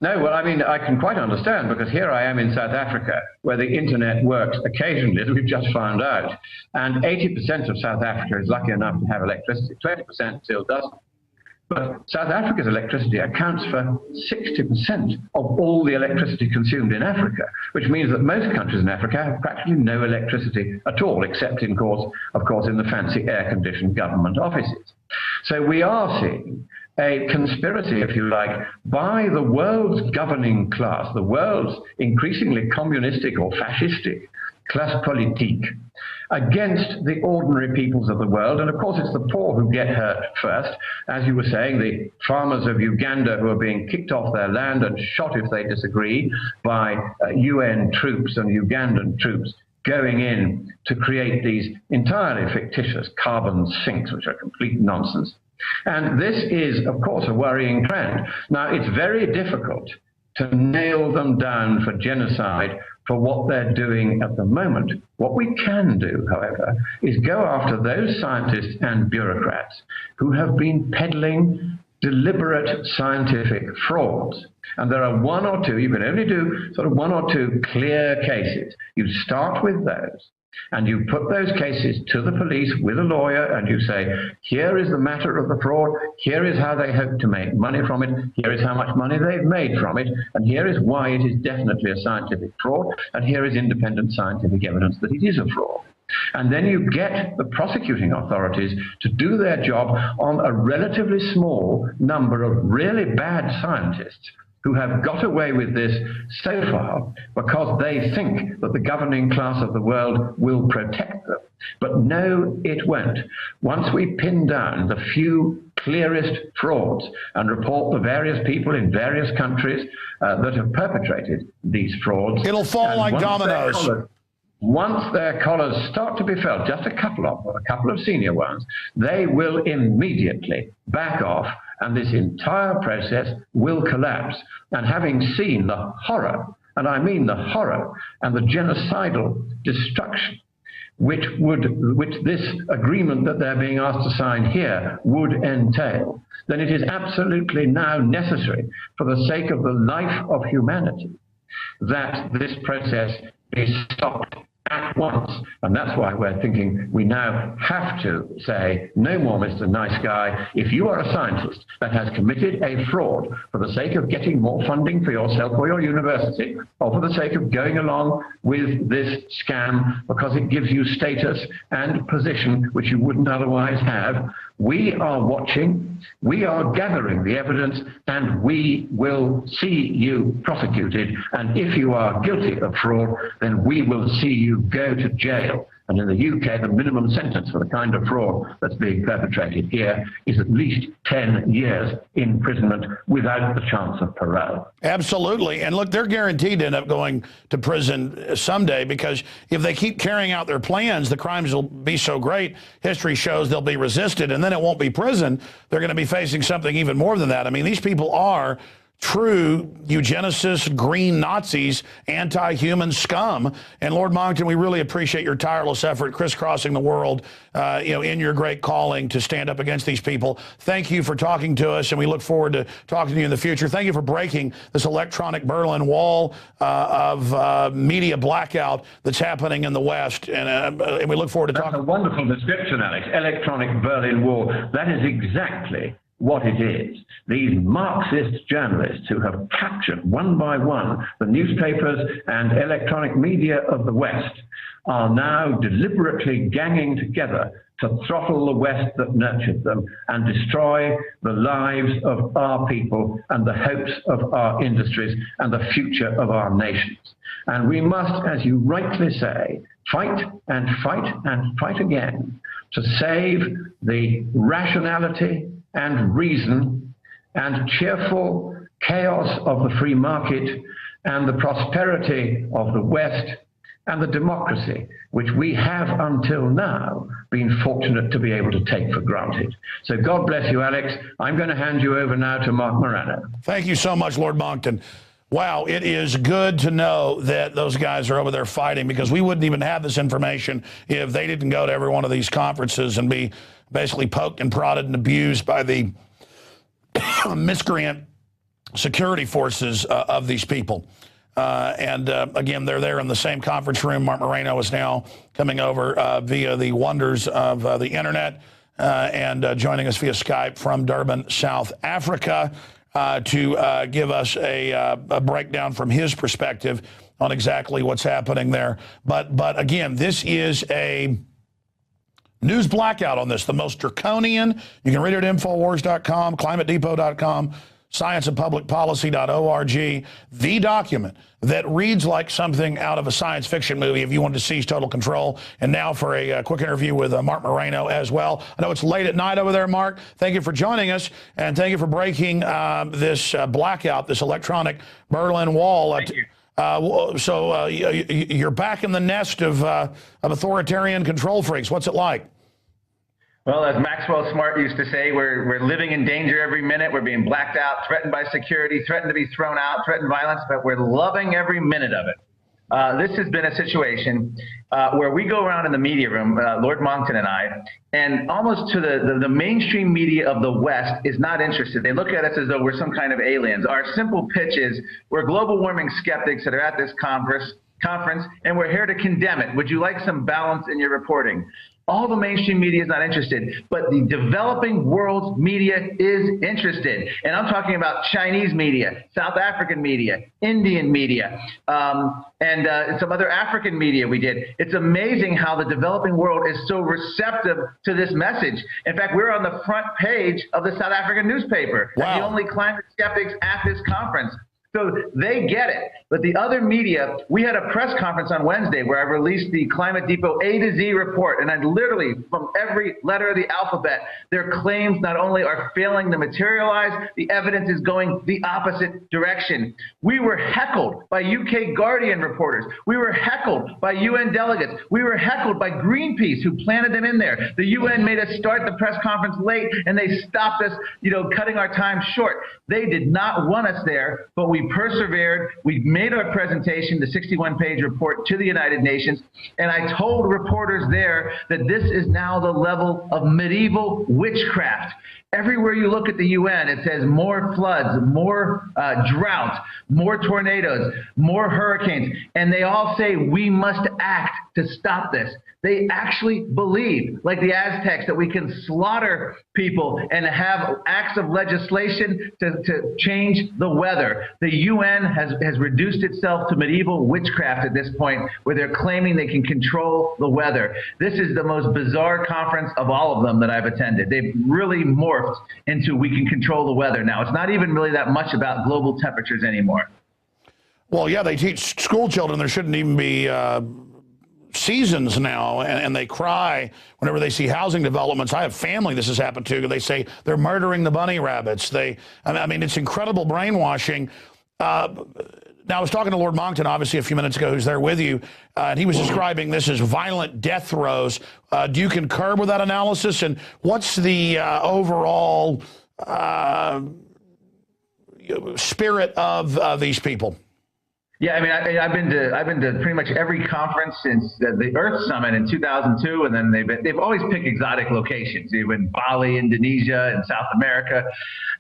No, well, I mean, I can quite understand, because here I am in South Africa, where the internet works occasionally, as we've just found out. And 80% of South Africa is lucky enough to have electricity. 20% still doesn't. But South Africa's electricity accounts for 60% of all the electricity consumed in Africa, which means that most countries in Africa have practically no electricity at all, except, of course, in the fancy air-conditioned government offices. So we are seeing a conspiracy, if you like, by the world's governing class, the world's increasingly communistic or fascistic classe politique, against the ordinary peoples of the world. And of course, it's the poor who get hurt first. As you were saying, the farmers of Uganda who are being kicked off their land and shot if they disagree by UN troops and Ugandan troops going in to create these entirely fictitious carbon sinks, which are complete nonsense. And this is, of course, a worrying trend. Now, it's very difficult to nail them down for genocide for what they're doing at the moment. What we can do, however, is go after those scientists and bureaucrats who have been peddling deliberate scientific frauds. And there are one or two, you can only do sort of one or two clear cases. You start with those, and you put those cases to the police with a lawyer, and you say, here is the matter of the fraud, here is how they hope to make money from it, here is how much money they've made from it, and here is why it is definitely a scientific fraud, and here is independent scientific evidence that it is a fraud. And then you get the prosecuting authorities to do their job on a relatively small number of really bad scientists who have got away with this so far because they think that the governing class of the world will protect them. But no, it won't. Once we pin down the few clearest frauds and report the various people in various countries that have perpetrated these frauds, it'll fall like dominoes. Once their collars start to be felt, just a couple of senior ones, they will immediately back off, and this entire process will collapse. And having seen the horror, and I mean the horror and the genocidal destruction which this agreement that they're being asked to sign here would entail, then it is absolutely now necessary, for the sake of the life of humanity, that this process be stopped at once. And that's why we're thinking we now have to say, no more, Mr. Nice Guy. If you are a scientist that has committed a fraud for the sake of getting more funding for yourself or your university, or for the sake of going along with this scam because it gives you status and position which you wouldn't otherwise have, we are watching, we are gathering the evidence, and we will see you prosecuted. And if you are guilty of fraud, then we will see you go to jail. And in the UK, the minimum sentence for the kind of fraud that's being perpetrated here is at least 10 years imprisonment without the chance of parole. Absolutely. And look, they're guaranteed to end up going to prison someday, because if they keep carrying out their plans, the crimes will be so great, history shows they'll be resisted, and then it won't be prison. They're going to be facing something even more than that. I mean, these people are true eugenicists, green Nazis, anti-human scum. And Lord Monckton, we really appreciate your tireless effort crisscrossing the world, in your great calling to stand up against these people. Thank you for talking to us, and we look forward to talking to you in the future. Thank you for breaking this electronic Berlin Wall of media blackout that's happening in the West, and we look forward to talking. That's a wonderful description, Alex. Electronic Berlin Wall. That is exactly what it is. These Marxist journalists who have captured one by one the newspapers and electronic media of the West are now deliberately ganging together to throttle the West that nurtured them and destroy the lives of our people and the hopes of our industries and the future of our nations. And we must, as you rightly say, fight and fight and fight again to save the rationality and reason and cheerful chaos of the free market and the prosperity of the West and the democracy, which we have until now been fortunate to be able to take for granted. So God bless you, Alex. I'm going to hand you over now to Mark Morano. Thank you so much, Lord Monckton. Wow, it is good to know that those guys are over there fighting, because we wouldn't even have this information if they didn't go to every one of these conferences and be basically poked and prodded and abused by the miscreant security forces of these people. Again, they're there in the same conference room. Mark Moreno is now coming over via the wonders of the internet and joining us via Skype from Durban, South Africa, to give us a breakdown from his perspective on exactly what's happening there. But again, this is a news blackout on this, the most draconian. You can read it at Infowars.com, ClimateDepot.com, scienceandpublicpolicy.org, the document that reads like something out of a science fiction movie if you wanted to seize total control. And now for a quick interview with Mark Moreno as well. I know it's late at night over there, Mark. Thank you for joining us, and thank you for breaking this blackout, this electronic Berlin Wall. Thank you. You're back in the nest of authoritarian control freaks. What's it like? Well, as Maxwell Smart used to say, we're living in danger every minute. We're being blacked out, threatened by security, threatened to be thrown out, threatened violence, but we're loving every minute of it. This has been a situation where we go around in the media room, Lord Monckton and I, and almost to the mainstream media of the West is not interested. They look at us as though we're some kind of aliens. Our simple pitch is we're global warming skeptics that are at this conference, and we're here to condemn it. Would you like some balance in your reporting? All the mainstream media is not interested, but the developing world's media is interested. And I'm talking about Chinese media, South African media, Indian media, and some other African media we did. It's amazing how the developing world is so receptive to this message. In fact, we're on the front page of the South African newspaper. Wow. The only climate skeptics at this conference. So they get it. But the other media, we had a press conference on Wednesday where I released the Climate Depot A to Z report. And I literally, from every letter of the alphabet, their claims not only are failing to materialize, the evidence is going the opposite direction. We were heckled by UK Guardian reporters. We were heckled by UN delegates. We were heckled by Greenpeace, who planted them in there. The UN made us start the press conference late, and they stopped us, cutting our time short. They did not want us there, but we persevered. We made our presentation, the 61-page report, to the United Nations, and I told reporters there that this is now the level of medieval witchcraft. Everywhere you look at the UN, it says more floods, more drought, more tornadoes, more hurricanes, and they all say we must act to stop this. They actually believe, like the Aztecs, that we can slaughter people and have acts of legislation to change the weather. The UN has reduced itself to medieval witchcraft at this point, where they're claiming they can control the weather. This is the most bizarre conference of all of them that I've attended. They've really morphed into we can control the weather now. It's not even really that much about global temperatures anymore. Well, yeah, they teach school children there shouldn't even be seasons now, and they cry whenever they see housing developments. I have family this has happened to. They say they're murdering the bunny rabbits. I mean, it's incredible brainwashing. Now, I was talking to Lord Monckton, obviously, a few minutes ago, who's there with you, and he was describing this as violent death throes. Do you concur with that analysis? And what's the overall spirit of these people? Yeah, I mean, I've been to pretty much every conference since the Earth Summit in 2002, and then they've always picked exotic locations, even Bali, Indonesia, and South America.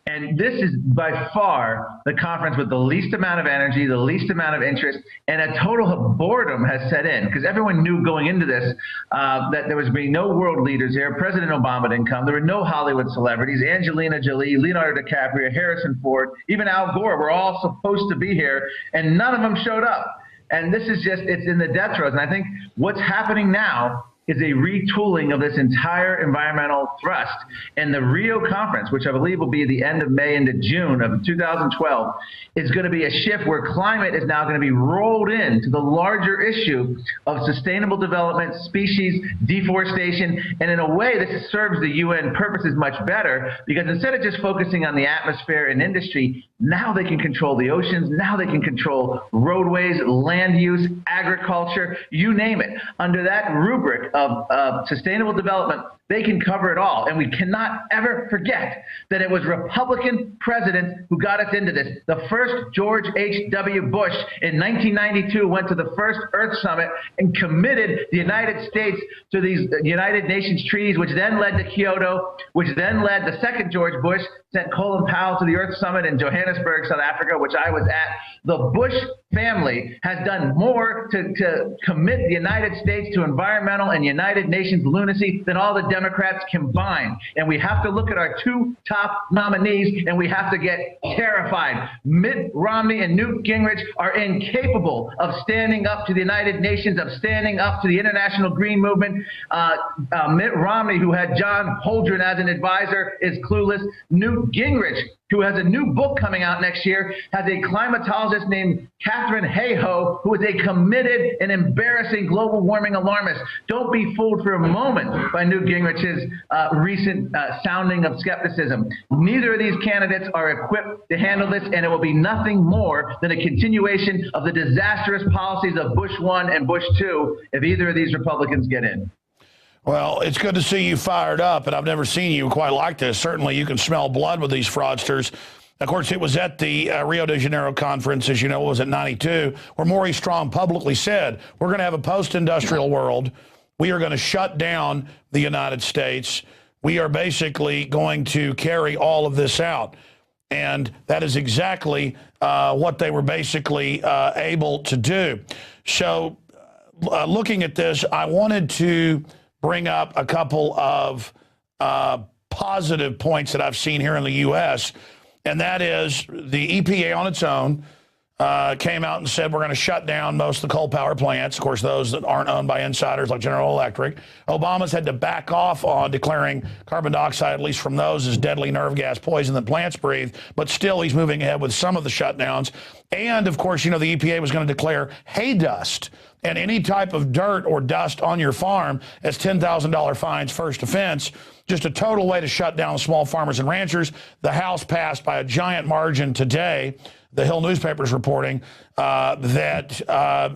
And this is by far the conference with the least amount of energy, the least amount of interest, and a total boredom has set in, because everyone knew going into this that there was being no world leaders here. President Obama didn't come. There were no Hollywood celebrities. Angelina Jolie, Leonardo DiCaprio, Harrison Ford, even Al Gore were all supposed to be here, and none of them showed up. And this is just, it's in the death throes. And I think what's happening now is a retooling of this entire environmental thrust. And the Rio conference, which I believe will be the end of May into June of 2012, is going to be a shift where climate is now going to be rolled into the larger issue of sustainable development, species, deforestation. And in a way, this serves the UN purposes much better, because instead of just focusing on the atmosphere and industry, now they can control the oceans, now they can control roadways, land use, agriculture, you name it. Under that rubric of sustainable development, they can cover it all. And we cannot ever forget that it was Republican presidents who got us into this. The first George H.W. Bush in 1992 went to the first Earth Summit and committed the United States to these United Nations treaties, which then led to Kyoto, which then led the second George Bush, sent Colin Powell to the Earth Summit in Johannesburg Johannesburg, South Africa, which I was at, the Bush family has done more to commit the United States to environmental and United Nations lunacy than all the Democrats combined. And we have to look at our two top nominees, and we have to get terrified. Mitt Romney and Newt Gingrich are incapable of standing up to the United Nations, of standing up to the international green movement. Mitt Romney, who had John Holdren as an advisor, is clueless. Newt Gingrich, who has a new book coming out next year, has a climatologist named Catherine Hayhoe, who is a committed and embarrassing global warming alarmist. Don't be fooled for a moment by Newt Gingrich's recent sounding of skepticism. Neither of these candidates are equipped to handle this, and it will be nothing more than a continuation of the disastrous policies of Bush 1 and Bush 2 if either of these Republicans get in. Well, it's good to see you fired up, and I've never seen you quite like this. Certainly, you can smell blood with these fraudsters. Of course, it was at the Rio de Janeiro conference, as you know, it was at 92, where Maurice Strong publicly said, we're going to have a post-industrial world. We are going to shut down the United States. We are basically going to carry all of this out. And that is exactly what they were basically able to do. So looking at this, I wanted to bring up a couple of positive points that I've seen here in the U.S., and that is the EPA on its own came out and said we're going to shut down most of the coal power plants, of course, those that aren't owned by insiders like General Electric. Obama's had to back off on declaring carbon dioxide, at least from those, as deadly nerve gas poison that plants breathe, but still he's moving ahead with some of the shutdowns. And, of course, you know, the EPA was going to declare hay dust and any type of dirt or dust on your farm as $10,000 fines, first offense. Just a total way to shut down small farmers and ranchers. The House passed by a giant margin today. The Hill newspaper is reporting that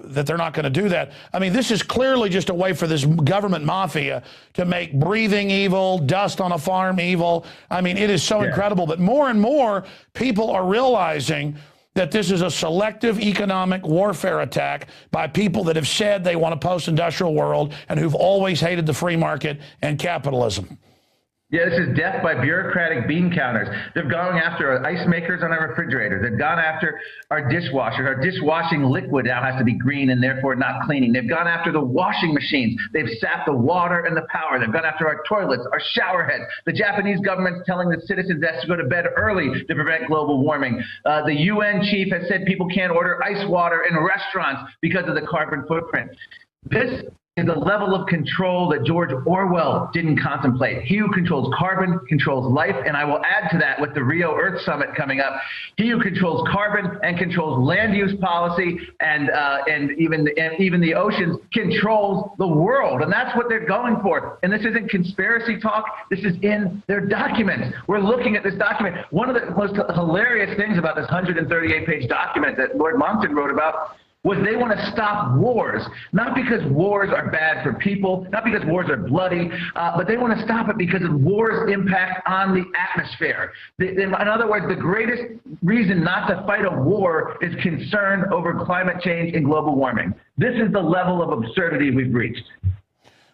they're not going to do that. I mean, this is clearly just a way for this government mafia to make breathing evil, dust on a farm evil. I mean, it is so incredible. But more and more people are realizing that this is a selective economic warfare attack by people that have said they want a post-industrial world and who've always hated the free market and capitalism. Yeah, this is death by bureaucratic bean counters. They're going after our ice makers on our refrigerators. They've gone after our dishwashers. Our dishwashing liquid now has to be green and therefore not cleaning. They've gone after the washing machines. They've sapped the water and the power. They've gone after our toilets, our shower heads. The Japanese government's telling the citizens they have to go to bed early to prevent global warming. The UN chief has said people can't order ice water in restaurants because of the carbon footprint. This is the level of control that George Orwell didn't contemplate. He who controls carbon controls life, and I will add to that with the Rio Earth Summit coming up. He who controls carbon and controls land use policy and even the oceans controls the world, and that's what they're going for. And this isn't conspiracy talk. This is in their documents. We're looking at this document. One of the most hilarious things about this 138-page document that Lord Monckton wrote about was they want to stop wars, not because wars are bad for people, not because wars are bloody, but they want to stop it because of wars' impact on the atmosphere. In other words, the greatest reason not to fight a war is concern over climate change and global warming. This is the level of absurdity we've reached.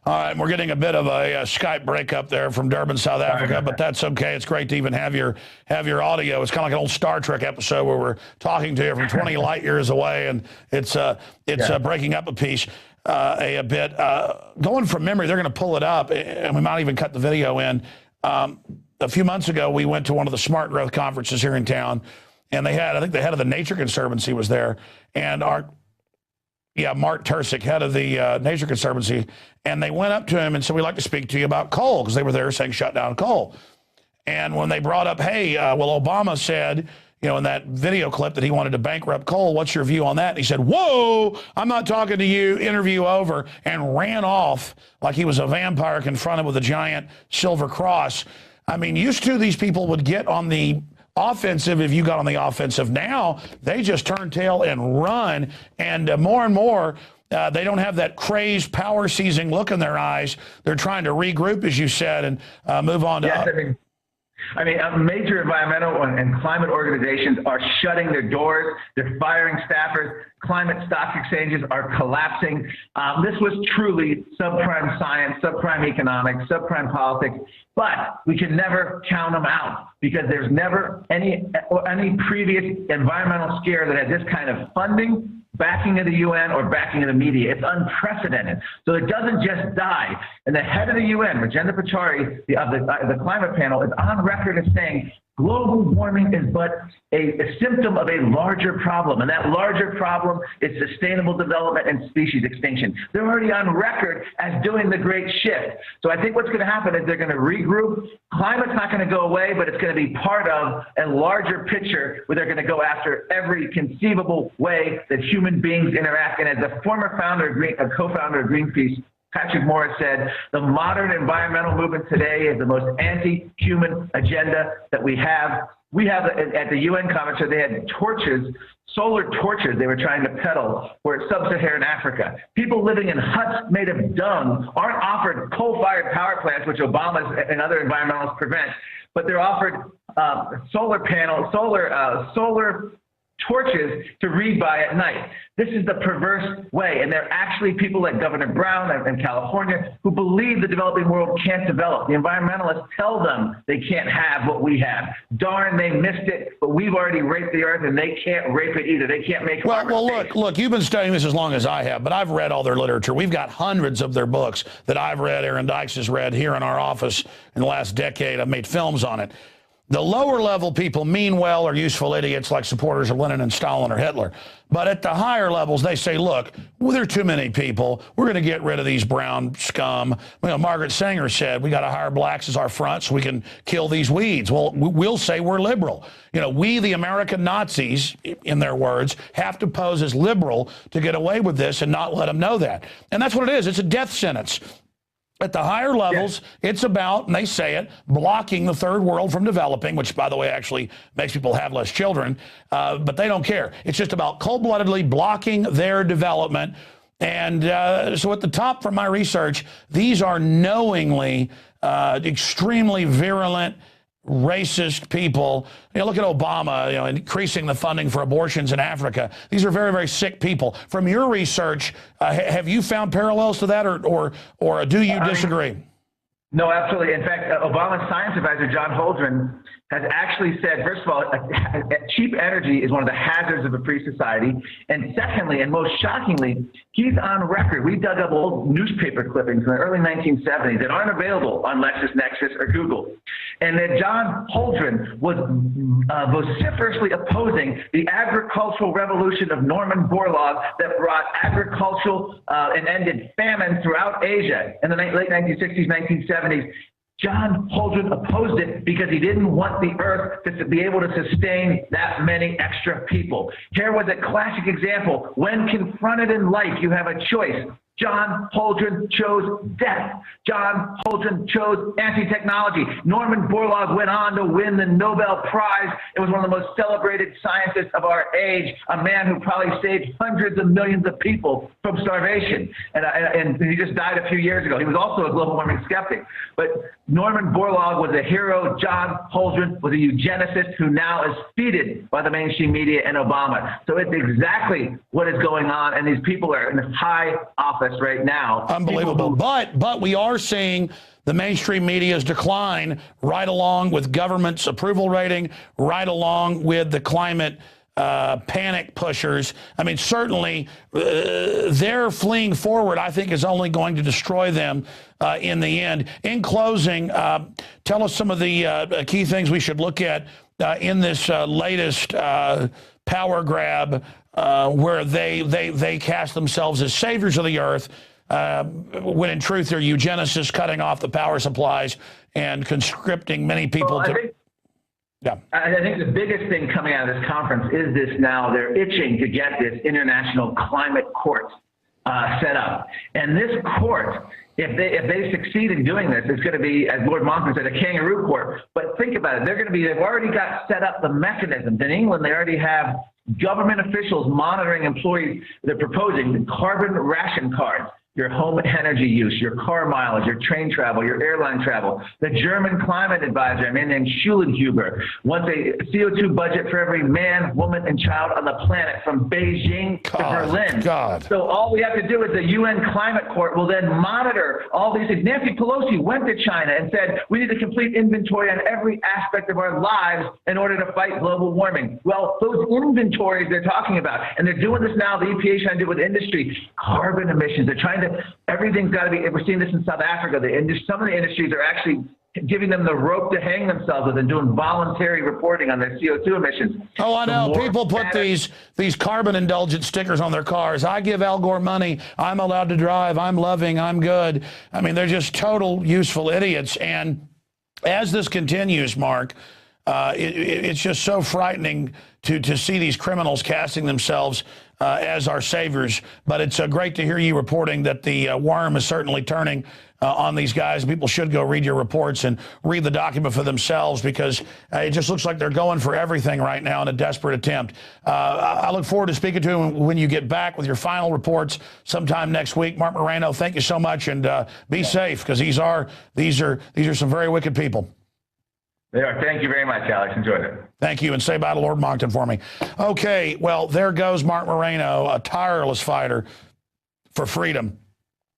All right, we're getting a bit of a Skype breakup there from Durban, South Africa, but that's okay. It's great to even have your audio. It's kind of like an old Star Trek episode where we're talking to you from 20 light years away, and it's breaking up a piece a bit. Going from memory, they're going to pull it up, and we might even cut the video in. A few months ago, we went to one of the Smart Growth conferences here in town, and they had, I think the head of the Nature Conservancy was there, and Mark Tursick, head of the Nature Conservancy, and they went up to him and said, we'd like to speak to you about coal, because they were there saying shut down coal. And when they brought up, hey, well, Obama said, you know, in that video clip that he wanted to bankrupt coal, what's your view on that? And he said, whoa, I'm not talking to you, interview over, and ran off like he was a vampire confronted with a giant silver cross. I mean, used to these people would get on the offensive if you got on the offensive. Now they just turn tail and run, and more and more they don't have that crazed power seizing look in their eyes. They're trying to regroup, as you said, and move on to I mean, major environmental and climate organizations are shutting their doors. They're firing staffers. Climate stock exchanges are collapsing. This was truly subprime science, subprime economics, subprime politics. But we can never count them out because there's never any previous environmental scare that had this kind of funding, backing of the UN, or backing of the media. It's unprecedented. So it doesn't just die. And the head of the UN, Rajendra Pachauri, of the climate panel, is on record as saying global warming is but a symptom of a larger problem. And that larger problem is sustainable development and species extinction. They're already on record as doing the great shift. So I think what's going to happen is they're going to regroup. Climate's not going to go away, but it's going to be part of a larger picture where they're going to go after every conceivable way that human beings interact. And as the former co-founder of Greenpeace, Patrick Morris, said, the modern environmental movement today is the most anti-human agenda that we have. We have, at the UN conference, they had torches, solar torches they were trying to peddle for sub-Saharan Africa. People living in huts made of dung aren't offered coal-fired power plants, which Obama and other environmentalists prevent, but they're offered solar panels, solar torches to read by at night. This is the perverse way. And there are actually people like Governor Brown in California who believe the developing world can't develop. The environmentalists tell them they can't have what we have. Darn, they missed it, but we've already raped the earth and they can't rape it either. They can't make it. Well, look, you've been studying this as long as I have, but I've read all their literature. We've got hundreds of their books that I've read, Aaron Dykes has read here in our office in the last decade. I've made films on it. The lower level people mean well are useful idiots like supporters of Lenin and Stalin or Hitler. But at the higher levels, they say, look, well, there are too many people. We're going to get rid of these brown scum. You know, Margaret Sanger said, we got to hire blacks as our front so we can kill these weeds. Well, we'll say we're liberal. You know, we, the American Nazis, in their words, have to pose as liberal to get away with this and not let them know that. And that's what it is. It's a death sentence. At the higher levels, it's about, and they say it, blocking the third world from developing, which, by the way, actually makes people have less children, but they don't care. It's just about cold-bloodedly blocking their development. And so at the top, from my research, these are knowingly extremely virulent, racist people. You know, look at Obama, you know, increasing the funding for abortions in Africa. These are very, very sick people. From your research, have you found parallels to that, or do you disagree? No, absolutely. In fact, Obama's science advisor, John Holdren, has actually said, first of all, cheap energy is one of the hazards of a free society. And secondly, and most shockingly, he's on record. We dug up old newspaper clippings from the early 1970s that aren't available on LexisNexis or Google. And that John Holdren was vociferously opposing the agricultural revolution of Norman Borlaug that brought agricultural and ended famine throughout Asia in the late 1960s, 1970s. John Holdren opposed it because he didn't want the earth to be able to sustain that many extra people. Here was a classic example. When confronted in life, you have a choice. John Holdren chose death. John Holdren chose anti-technology. Norman Borlaug went on to win the Nobel Prize. It was one of the most celebrated scientists of our age, a man who probably saved hundreds of millions of people from starvation. And he just died a few years ago. He was also a global warming skeptic. But Norman Borlaug was a hero. John Holdren was a eugenicist who now is feted by the mainstream media and Obama. So it's exactly what is going on, and these people are in high office right now. Unbelievable. But we are seeing the mainstream media's decline right along with government's approval rating, right along with the climate panic pushers. I mean, certainly their fleeing forward, I think, is only going to destroy them in the end. In closing, tell us some of the key things we should look at in this latest power grab where they cast themselves as saviors of the earth, when in truth they're eugenicists cutting off the power supplies and conscripting many people I think the biggest thing coming out of this conference is this now. They're itching to get this international climate court set up. And this court, if they succeed in doing this, it's going to be, as Lord Monson said, a kangaroo court. But think about it. They've already got set up the mechanisms. In England, they already have government officials monitoring employees. They're proposing carbon ration cards. your home energy use, your car mileage, your train travel, your airline travel. The German climate advisor, a man named Schulenhuber, wants a CO2 budget for every man, woman, and child on the planet from Beijing to Berlin. So all we have to do is the UN Climate Court will then monitor all these things. Nancy Pelosi went to China and said, we need a complete inventory on every aspect of our lives in order to fight global warming. Well, those inventories they're talking about, and they're doing this now, the EPA is trying to do with industry, carbon emissions. They're trying to, everything's got to be, we're seeing this in South Africa. Some of the industries are actually giving them the rope to hang themselves with and doing voluntary reporting on their CO2 emissions. Oh, I know. People put these carbon indulgent stickers on their cars. I give Al Gore money. I'm allowed to drive. I'm loving. I'm good. I mean, they're just total useful idiots. And as this continues, Mark, it's just so frightening to see these criminals casting themselves as our saviors. But it's great to hear you reporting that the worm is certainly turning on these guys. People should go read your reports and read the document for themselves, because it just looks like they're going for everything right now in a desperate attempt. I look forward to speaking to you when you get back with your final reports sometime next week. Mark Moreno, thank you so much, and be safe, because these are some very wicked people. They are. Thank you very much, Alex. Enjoyed it. Thank you, and say bye to Lord Moncton for me. Okay, well, there goes Mark Moreno, a tireless fighter for freedom.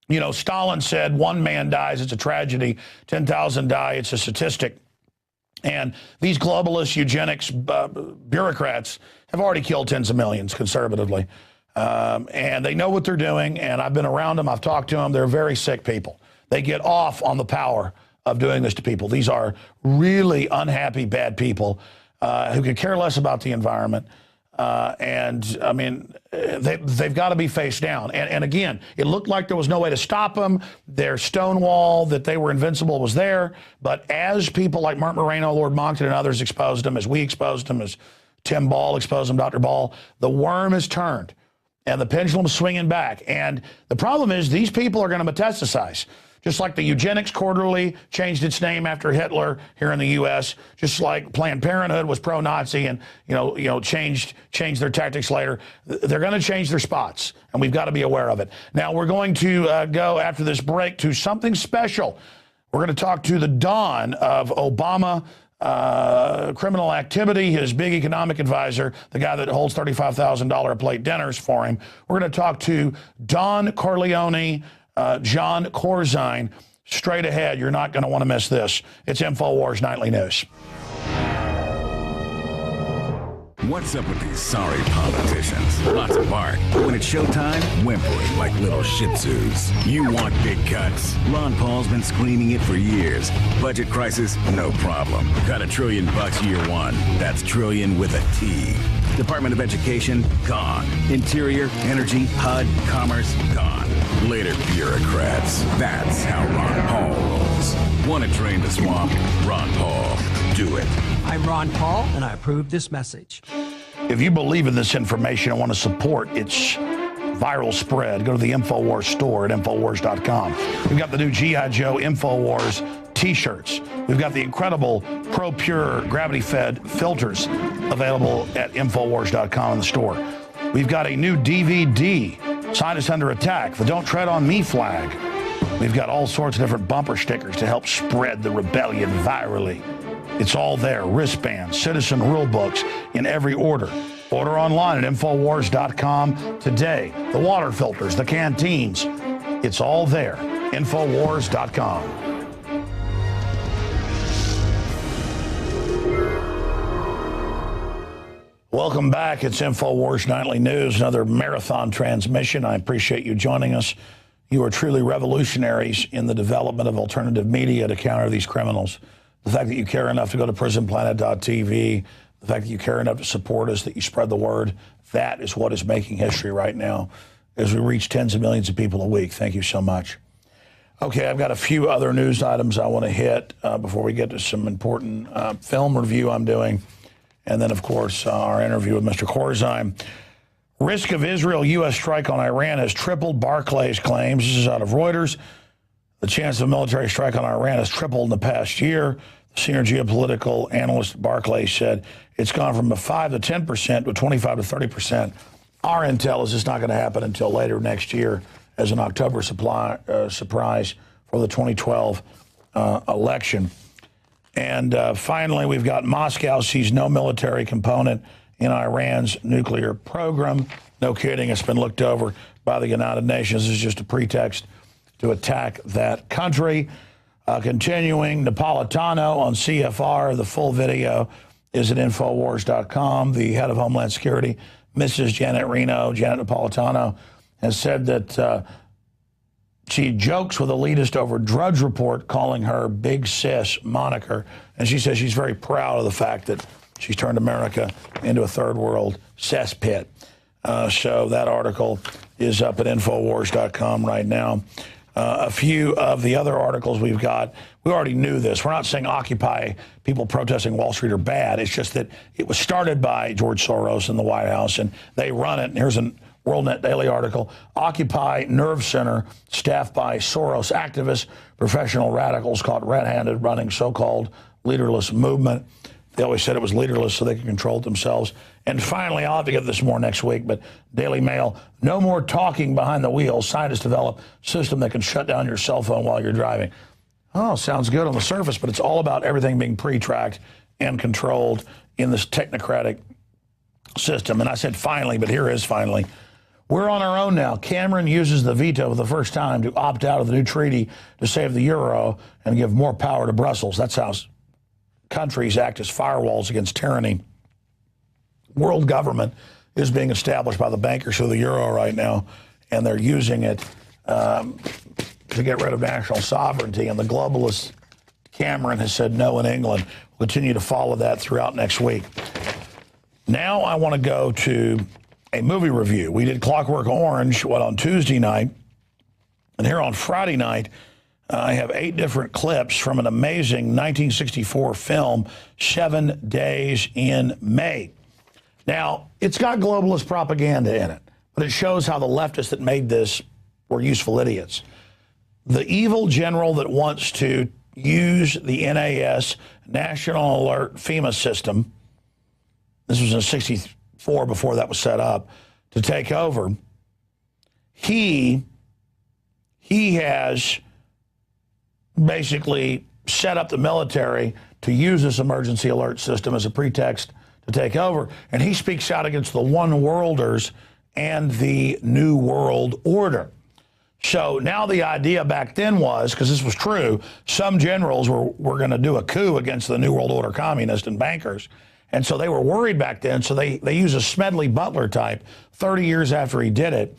You know, Stalin said, one man dies, it's a tragedy. 10,000 die, it's a statistic. And these globalist eugenics bureaucrats have already killed tens of millions, conservatively. And they know what they're doing, and I've been around them, I've talked to them. They're very sick people. They get off on the power of doing this to people. These are really unhappy, bad people who could care less about the environment. And I mean, they've got to be faced down. And again, it looked like there was no way to stop them. Their stonewall that they were invincible was there. But as people like Mark Moreno, Lord Moncton, and others exposed them, as we exposed them, as Tim Ball exposed them, Dr. Ball, the worm has turned and the pendulum's swinging back. And the problem is these people are going to metastasize. Just like the Eugenics Quarterly changed its name after Hitler here in the U.S., just like Planned Parenthood was pro-Nazi and changed their tactics later. They're going to change their spots, and we've got to be aware of it. Now we're going to go after this break to something special. We're going to talk to the Don of Obama criminal activity, his big economic advisor, the guy that holds $35,000 a plate dinners for him. We're going to talk to Don Corleone, John Corzine, straight ahead. You're not going to want to miss this. It's Infowars Nightly News. What's up with these sorry politicians? Lots of bark. When it's showtime, whimpering like little shih tzus. You want big cuts. Ron Paul's been screaming it for years. Budget crisis? No problem. Got $1 trillion year one. That's trillion with a T. Department of Education? Gone. Interior, Energy, HUD, Commerce? Gone. Later, bureaucrats. That's how Ron Paul rolls. Want to drain the swamp? Ron Paul. Do it. I'm Ron Paul, and I approve this message. If you believe in this information and want to support its viral spread, go to the Infowars store at Infowars.com. We've got the new G.I. Joe Infowars t-shirts. We've got the incredible Pro Pure gravity-fed filters available at Infowars.com in the store. We've got a new DVD, Scientists Under Attack, the Don't Tread on Me flag. We've got all sorts of different bumper stickers to help spread the rebellion virally. It's all there. Wristbands, citizen rule books in every order. Order online at Infowars.com today. The water filters, the canteens. It's all there. Infowars.com. Welcome back. It's Infowars Nightly News, another marathon transmission. I appreciate you joining us. You are truly revolutionaries in the development of alternative media to counter these criminals. The fact that you care enough to go to prisonplanet.tv, the fact that you care enough to support us, that you spread the word, that is what is making history right now as we reach tens of millions of people a week. Thank you so much. Okay, I've got a few other news items I want to hit before we get to some important film review I'm doing. And then, of course, our interview with Mr. Corzine. Risk of Israel-U.S. strike on Iran has tripled, Barclays claims. This is out of Reuters. The chance of a military strike on Iran has tripled in the past year. The senior geopolitical analyst Barclays said it's gone from a 5 to 10% to 25 to 30%. Our intel is it's not going to happen until later next year as an October surprise for the 2012 election. And finally, we've got Moscow sees no military component in Iran's nuclear program. No kidding, it's been looked over by the United Nations. This is just a pretext to attack that country. Continuing, Napolitano on CFR. The full video is at Infowars.com. The head of Homeland Security, Mrs. Janet Napolitano, has said that she jokes with elitist over Drudge Report, calling her Big Sis moniker. And she says she's very proud of the fact that she's turned America into a third world cesspit. So that article is up at Infowars.com right now. A few of the other articles we've got, we already knew this. We're not saying Occupy, people protesting Wall Street, are bad. It's just that it was started by George Soros in the White House, and they run it. And here's a WorldNet Daily article. Occupy Nerve Center, staffed by Soros activists, professional radicals caught red-handed running so-called leaderless movement. They always said it was leaderless so they could control it themselves. And finally, I'll have to get this more next week, but Daily Mail, no more talking behind the wheel. Scientists develop a system that can shut down your cell phone while you're driving. Oh, sounds good on the surface, but it's all about everything being pre-tracked and controlled in this technocratic system. And I said finally, but here is finally. We're on our own now. Cameron uses the veto for the first time to opt out of the new treaty to save the euro and give more power to Brussels. That's how countries act as firewalls against tyranny. World government is being established by the bankers of the euro right now, and they're using it to get rid of national sovereignty. And the globalist Cameron has said no in England. We'll continue to follow that throughout next week. Now I want to go to a movie review. We did Clockwork Orange, on Tuesday night, and here on Friday night, I have 8 different clips from an amazing 1964 film, 7 Days in May. Now, it's got globalist propaganda in it, but it shows how the leftists that made this were useful idiots. The evil general that wants to use the NAS, National Alert FEMA system, this was in 64 before that was set up, to take over, he has basically set up the military to use this emergency alert system as a pretext to take over. And he speaks out against the one worlders and the New World Order. So now the idea back then was, because this was true, some generals were going to do a coup against the New World Order communists and bankers. And so they were worried back then. So they used a Smedley Butler type 30 years after he did it.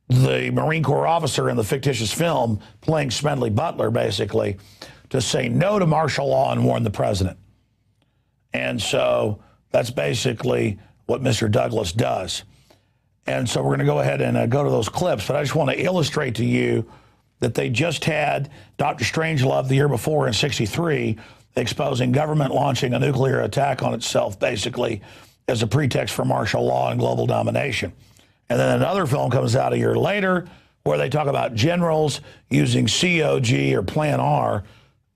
The Marine Corps officer in the fictitious film playing Smedley Butler, basically, to say no to martial law and warn the president. And so that's basically what Mr. Douglas does. And so we're going to go ahead and go to those clips. But I just want to illustrate to you that they just had Dr. Strangelove the year before in '63 exposing government launching a nuclear attack on itself, basically, as a pretext for martial law and global domination. And then another film comes out a year later where they talk about generals using COG or Plan R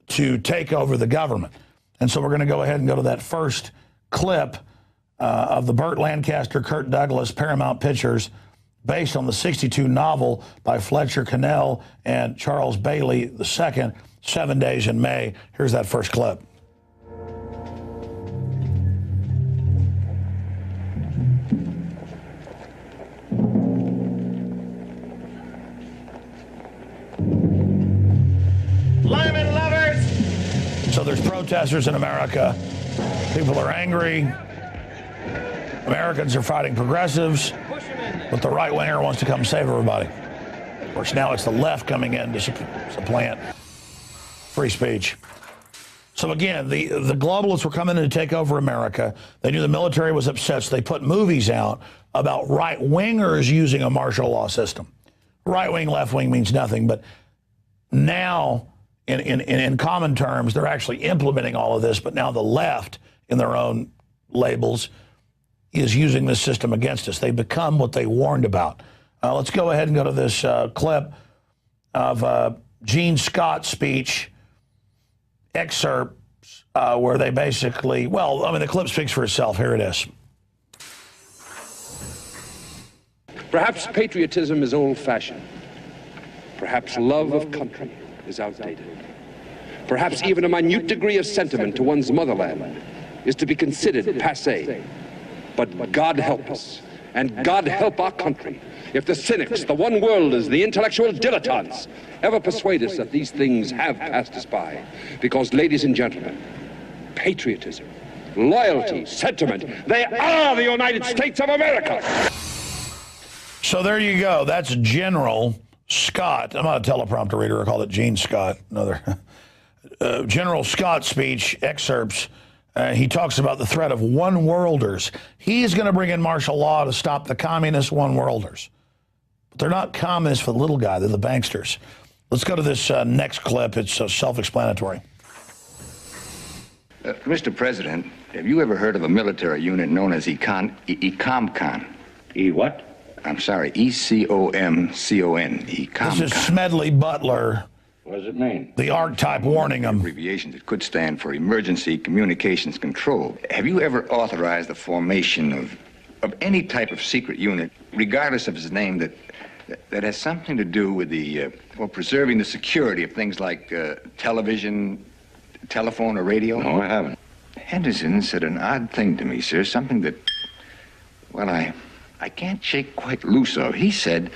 to take over the government. And so we're going to go ahead and go to that first clip of the Burt Lancaster, Kirk Douglas, Paramount Pictures, based on the '62 novel by Fletcher Cannell and Charles Bailey II, 7 Days in May. Here's that first clip. Lyman lovers! So there's protesters in America. People are angry. Americans are fighting progressives, but the right winger wants to come save everybody. Of course, now it's the left coming in to supplant free speech. So again, the globalists were coming in to take over America. They knew the military was upset, so they put movies out about right-wingers using a martial law system. Right-wing, left-wing means nothing, but now, in common terms, they're actually implementing all of this, but now the left, in their own labels, is using this system against us. They become what they warned about. Let's go ahead and go to this clip of Gene Scott's speech excerpts where they basically, well, I mean, the clip speaks for itself. Here it is. Perhaps patriotism is old-fashioned. Perhaps love of country is outdated. Perhaps even a minute degree of sentiment to one's motherland is to be considered passé. But God help us, and God help our country, if the cynics, the one-worlders, the intellectual dilettantes ever persuade us that these things have passed us by. Because, ladies and gentlemen, patriotism, loyalty, sentiment, they are the United States of America. So there you go. That's General Scott. I'm not a teleprompter reader. I call it Gene Scott. Another General Scott's speech excerpts. He talks about the threat of one-worlders. He's going to bring in martial law to stop the communist one-worlders. But they're not communists for the little guy. They're the banksters. Let's go to this next clip. It's self-explanatory. Mr. President, have you ever heard of a military unit known as ECOMCON? What? I'm sorry, ECOMCON. ECOMCON. This is Smedley Butler. What does it mean? The archetype warning him. Abbreviations. It could stand for Emergency Communications Control. Have you ever authorized the formation of any type of secret unit, regardless of its name, that has something to do with the preserving the security of things like television, telephone, or radio? No, I haven't. Henderson said an odd thing to me, sir, something that, well, I can't shake quite loose of. He said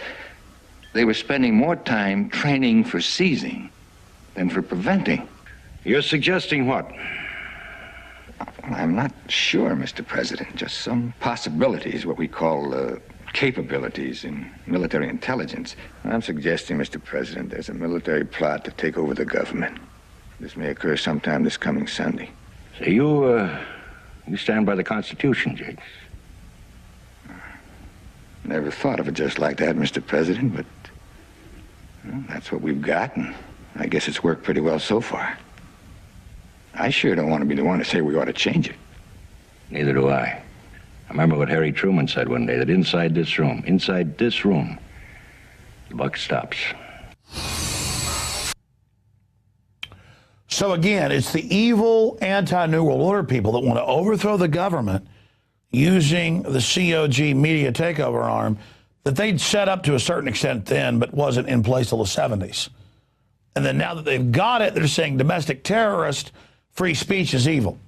they were spending more time training for seizing than for preventing. You're suggesting what? Well, I'm not sure, Mr. President. Just some possibilities, what we call capabilities in military intelligence. I'm suggesting, Mr. President, there's a military plot to take over the government. This may occur sometime this coming Sunday. So you stand by the Constitution, Jake? Never thought of it just like that, Mr. President, but well, that's what we've got, and I guess it's worked pretty well so far. I sure don't want to be the one to say we ought to change it. Neither do I. I remember what Harry Truman said one day, that inside this room, the buck stops. So again, it's the evil anti-New World Order people that want to overthrow the government using the COG media takeover arm that they'd set up to a certain extent then, but wasn't in place till the 70s. And then now that they've got it, they're saying domestic terrorist, free speech is evil.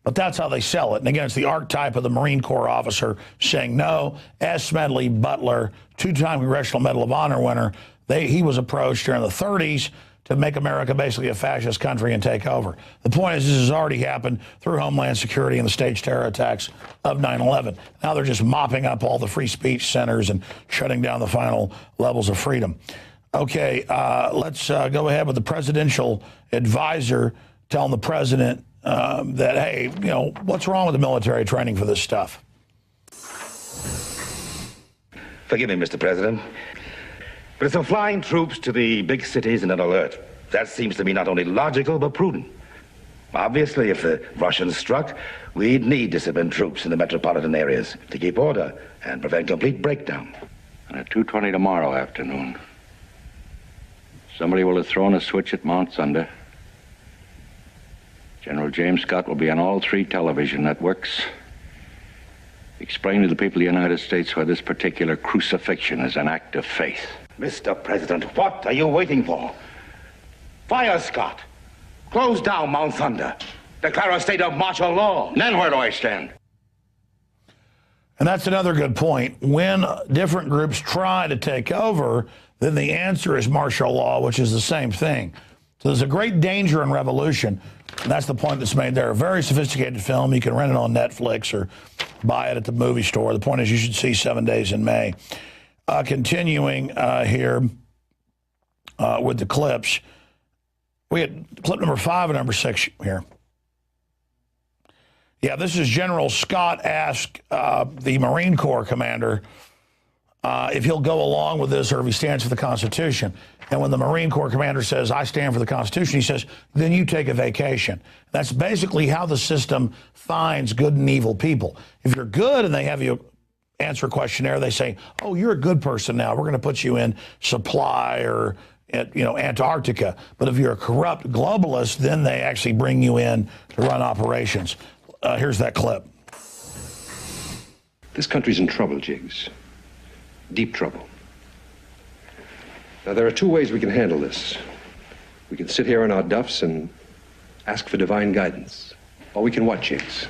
But that's how they sell it. And again, it's the archetype of the Marine Corps officer saying no. S. Smedley Butler, two-time Congressional Medal of Honor winner, he was approached during the 30s to make America basically a fascist country and take over. The point is, this has already happened through Homeland Security and the staged terror attacks of 9/11. Now they're just mopping up all the free speech centers and shutting down the final levels of freedom. Okay, let's go ahead with the presidential advisor telling the president that, hey, you know, what's wrong with the military training for this stuff? Forgive me, Mr. President, but it's flying troops to the big cities in an alert. That seems to me not only logical, but prudent. Obviously, if the Russians struck, we'd need disciplined troops in the metropolitan areas to keep order and prevent complete breakdown. And at 2:20 tomorrow afternoon, somebody will have thrown a switch at Mount Sunder. General James Scott will be on all 3 television networks, explaining to the people of the United States why this particular crucifixion is an act of faith. Mr. President, what are you waiting for? Fire Scott. Close down Mount Thunder. Declare a state of martial law. Then where do I stand? And that's another good point. When different groups try to take over, then the answer is martial law, which is the same thing. So there's a great danger in revolution, and that's the point that's made there. A very sophisticated film. You can rent it on Netflix or buy it at the movie store. The point is you should see 7 Days in May. Continuing here with the clips. We had clip number 5 and number 6 here. Yeah, this is General Scott asked the Marine Corps commander if he'll go along with this or if he stands for the Constitution. And when the Marine Corps commander says, I stand for the Constitution, he says, then you take a vacation. That's basically how the system finds good and evil people. If you're good and they have you answer a questionnaire, they say, oh, you're a good person now. We're going to put you in supply or Antarctica. But if you're a corrupt globalist, then they actually bring you in to run operations. Here's that clip. This country's in trouble, Jiggs. deep trouble. Now, there are two ways we can handle this. We can sit here on our duffs and ask for divine guidance, or we can watch Higgs.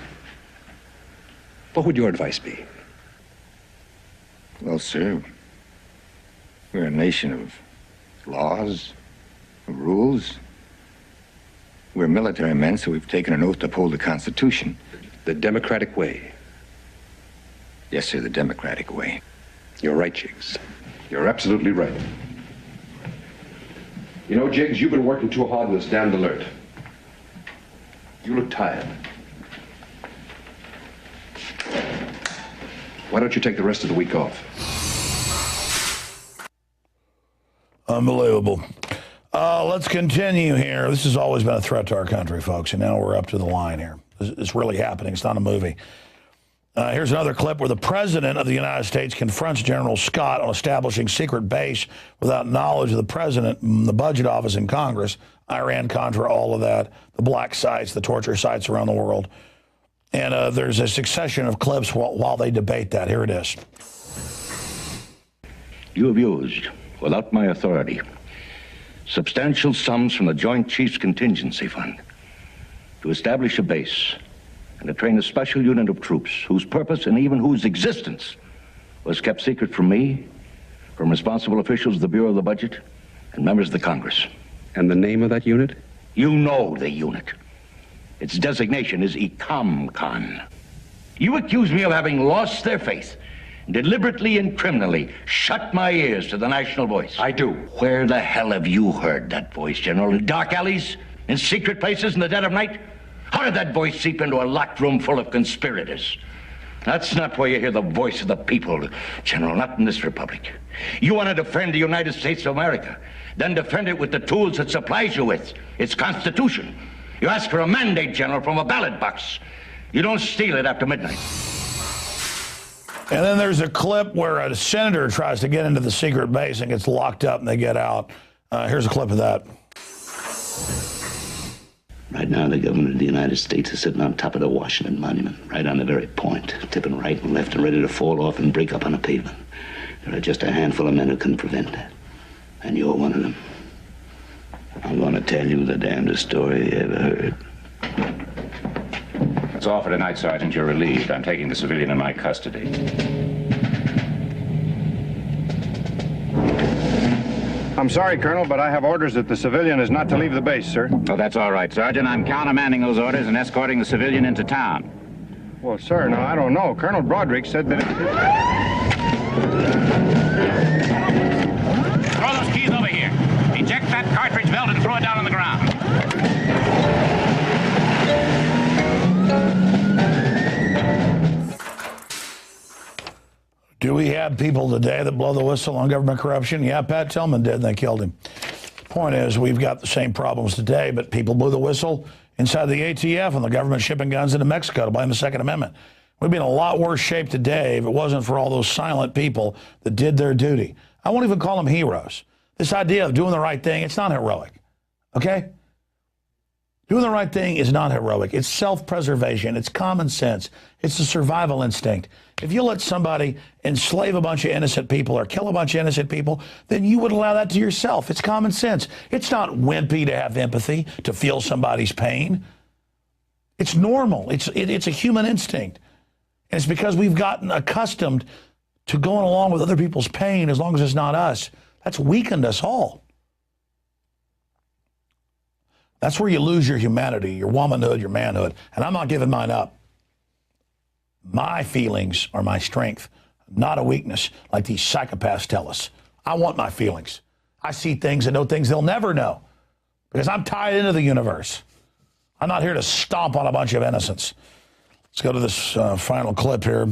What would your advice be? Well, sir, we're a nation of laws, of rules. We're military men, so we've taken an oath to uphold the Constitution. The democratic way. Yes, sir, the democratic way. You're right, Jiggs. You're absolutely right. You know, Jiggs, you've been working too hard on this damned alert. You look tired. Why don't you take the rest of the week off? Unbelievable. Let's continue here. This has always been a threat to our country, folks, and now we're up to the line here. It's really happening. It's not a movie. Here's another clip where the President of the United States confronts General Scott on establishing secret base without knowledge of the President, the budget office in Congress, Iran-Contra, all of that, the black sites, the torture sites around the world. And there's a succession of clips while they debate that. Here it is. You have used, without my authority, substantial sums from the Joint Chiefs Contingency Fund to establish a base and to train a special unit of troops whose purpose and even whose existence was kept secret from me, from responsible officials of the Bureau of the Budget, and members of the Congress. And the name of that unit? You know the unit. Its designation is ECOMCON. You accuse me of having lost their faith, deliberately and criminally shut my ears to the national voice. I do. Where the hell have you heard that voice, General? In dark alleys? In secret places in the dead of night? How did that voice seep into a locked room full of conspirators? That's not where you hear the voice of the people, General, not in this republic. You want to defend the United States of America, then defend it with the tools it supplies you with, its Constitution. You ask for a mandate, General, from a ballot box. You don't steal it after midnight. And then there's a clip where a senator tries to get into the secret base and gets locked up and they get out. Here's a clip of that. Right now, the government of the United States is sitting on top of the Washington Monument, right on the very point, tipping right and left and ready to fall off and break up on the pavement. There are just a handful of men who can prevent that. And you're one of them. I'm going to tell you the damnedest story you ever heard. It's all for tonight, Sergeant. You're relieved. I'm taking the civilian in my custody. I'm sorry, Colonel, but I have orders that the civilian is not to leave the base, sir. Oh, that's all right, Sergeant. I'm countermanding those orders and escorting the civilian into town. Well, sir, no, I don't know. Colonel Broderick said that Throw those keys over here. Eject that cartridge belt and throw it down on the ground. Do we have people today that blow the whistle on government corruption? Yeah, Pat Tillman did, and they killed him. Point is, we've got the same problems today, but people blew the whistle inside the ATF and the government shipping guns into Mexico to blame the Second Amendment. We'd be in a lot worse shape today if it wasn't for all those silent people that did their duty. I won't even call them heroes. This idea of doing the right thing, it's not heroic, okay? Doing the right thing is not heroic. It's self-preservation. It's common sense. It's a survival instinct. If you let somebody enslave a bunch of innocent people or kill a bunch of innocent people, then you would allow that to yourself. It's common sense. It's not wimpy to have empathy, to feel somebody's pain. It's normal. It's a human instinct. And it's because we've gotten accustomed to going along with other people's pain as long as it's not us. That's weakened us all. That's where you lose your humanity, your womanhood, your manhood. And I'm not giving mine up. My feelings are my strength, not a weakness like these psychopaths tell us. I want my feelings. I see things and know things they'll never know because I'm tied into the universe. I'm not here to stomp on a bunch of innocents. Let's go to this final clip here.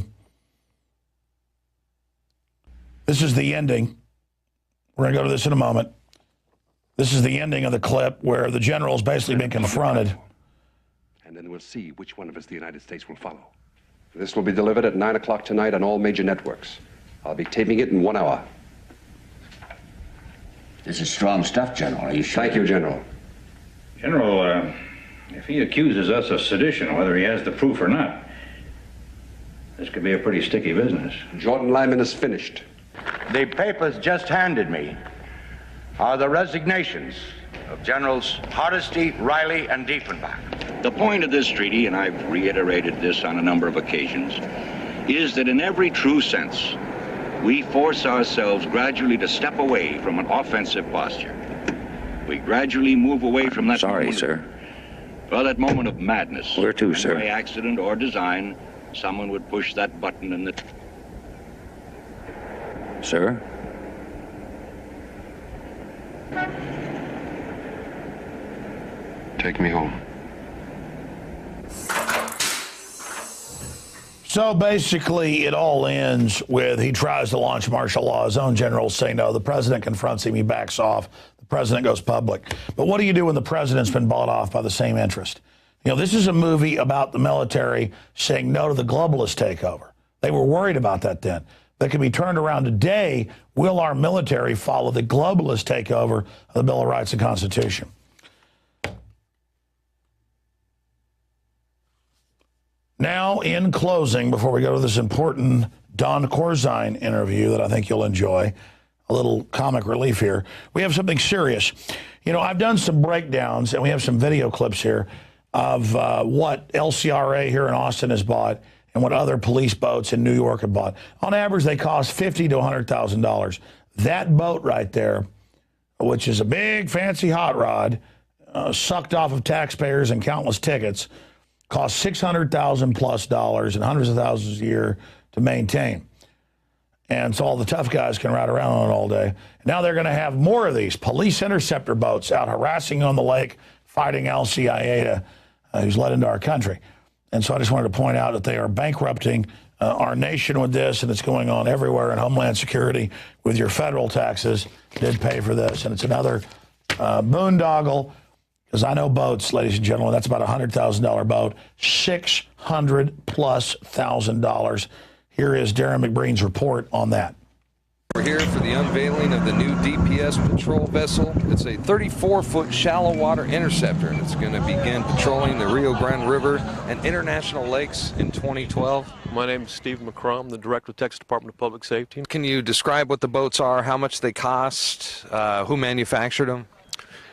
This is the ending. We're going to go to this in a moment. This is the ending of the clip where the general's basically been confronted. And then we'll see which one of us the United States will follow. This will be delivered at 9 o'clock tonight on all major networks. I'll be taping it in 1 hour. This is strong stuff, General. Are you sure? Thank you, General. General, if he accuses us of sedition, whether he has the proof or not, this could be a pretty sticky business. Jordan Lyman is finished. The papers just handed me are the resignations of Generals Hardesty, Riley, and Diefenbach. The point of this treaty, and I've reiterated this on a number of occasions, is that in every true sense, we force ourselves gradually to step away from an offensive posture. We gradually move away from that that moment of madness. Where to, sir? By accident or design, someone would push that button and the... Sir? Take me home. So basically, it all ends with he tries to launch martial law. His own generals say no. The president confronts him. He backs off. The president goes public. But what do you do when the president's been bought off by the same interest? You know, this is a movie about the military saying no to the globalist takeover. They were worried about that then. That can be turned around today. Will our military follow the globalist takeover of the Bill of Rights and Constitution? Now, in closing, before we go to this important Don Corzine interview that I think you'll enjoy, a little comic relief here, we have something serious. You know, I've done some breakdowns, and we have some video clips here of what LCRA here in Austin has bought and what other police boats in New York have bought. On average, they cost $50,000 to $100,000. That boat right there, which is a big, fancy hot rod, sucked off of taxpayers and countless tickets, costs $600,000 plus and hundreds of thousands a year to maintain. And so all the tough guys can ride around on it all day. And now they're going to have more of these police interceptor boats out harassing on the lake, fighting Al-Qaeda, who's led into our country. And so I just wanted to point out that they are bankrupting our nation with this, and it's going on everywhere in Homeland Security with your federal taxes. Did pay for this, and it's another boondoggle. Because I know boats, ladies and gentlemen, that's about a $100,000 boat, $600,000+. Here is Darren McBreen's report on that. We're here for the unveiling of the new DPS patrol vessel. It's a 34-foot shallow water interceptor. It's going to begin patrolling the Rio Grande River and international lakes in 2012. My name is Steve McCrum, the Director of the Texas Department of Public Safety. Can you describe what the boats are, how much they cost, who manufactured them?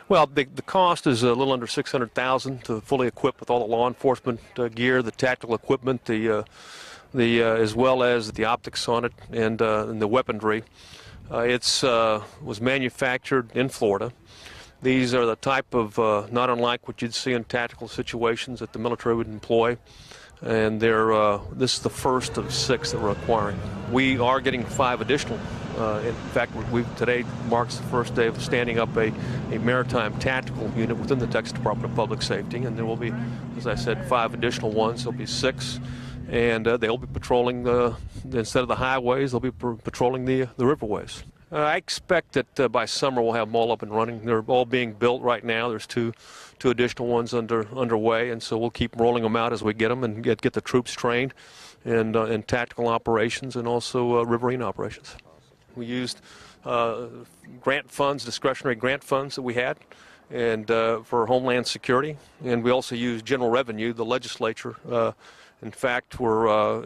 Well, the cost is a little under $600,000 to fully equip with all the law enforcement gear, the tactical equipment, as well as the optics on it and the weaponry. It was manufactured in Florida. These are the type of, not unlike what you'd see in tactical situations that the military would employ. And this is the first of 6 that we're acquiring. We are getting 5 additional. In fact, today marks the first day of standing up a maritime tactical unit within the Texas Department of Public Safety, and there will be, as I said, 5 additional ones. There'll be 6, and they'll be patrolling instead of the highways, they'll be patrolling the riverways. I expect that by summer we'll have them all up and running. They're all being built right now. There's two additional ones underway, and so we'll keep rolling them out as we get them and get the troops trained in tactical operations and also riverine operations. We used grant funds, discretionary grant funds that we had, and for Homeland Security, and we also used general revenue. The legislature, in fact, were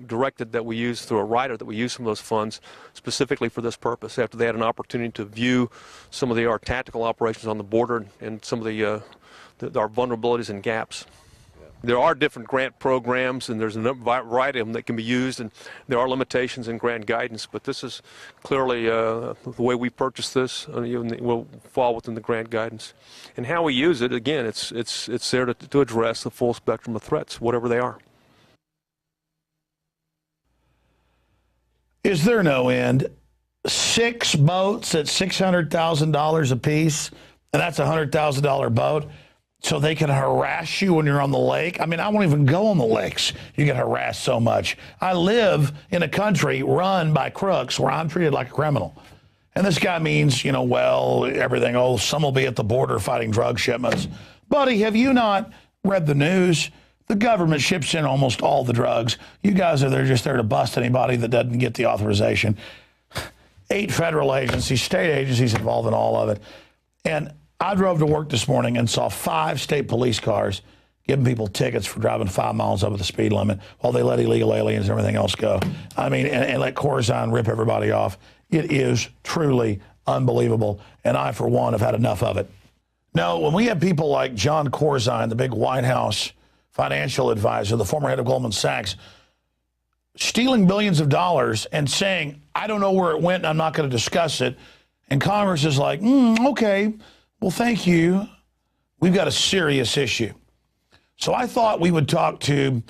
directed that we use through a rider that we use some of those funds specifically for this purpose. After they had an opportunity to view some of our tactical operations on the border and some of our vulnerabilities and gaps. There are different grant programs, and there's a variety of them that can be used, and there are limitations in grant guidance, but this is clearly the way we purchase this will fall within the grant guidance. And how we use it, again, it's there to address the full spectrum of threats, whatever they are. Is there no end? 6 boats at $600,000 a piece, and that's a $100,000 boat. So they can harass you when you're on the lake. I mean, I won't even go on the lakes. You get harassed so much. I live in a country run by crooks where I'm treated like a criminal. And this guy means, everything. Some will be at the border fighting drug shipments. Buddy, have you not read the news? The government ships in almost all the drugs. You guys are just there to bust anybody that doesn't get the authorization. 8 federal agencies, state agencies involved in all of it. And I drove to work this morning and saw 5 state police cars giving people tickets for driving 5 miles over the speed limit while they let illegal aliens and everything else go. I mean, and let Corzine rip everybody off. It is truly unbelievable, and I, for one, have had enough of it. No, when we have people like John Corzine, the big White House financial advisor, the former head of Goldman Sachs, stealing billions of dollars and saying, I don't know where it went and I'm not going to discuss it, and Congress is like, okay, well, thank you. We've got a serious issue. So I thought we would talk to,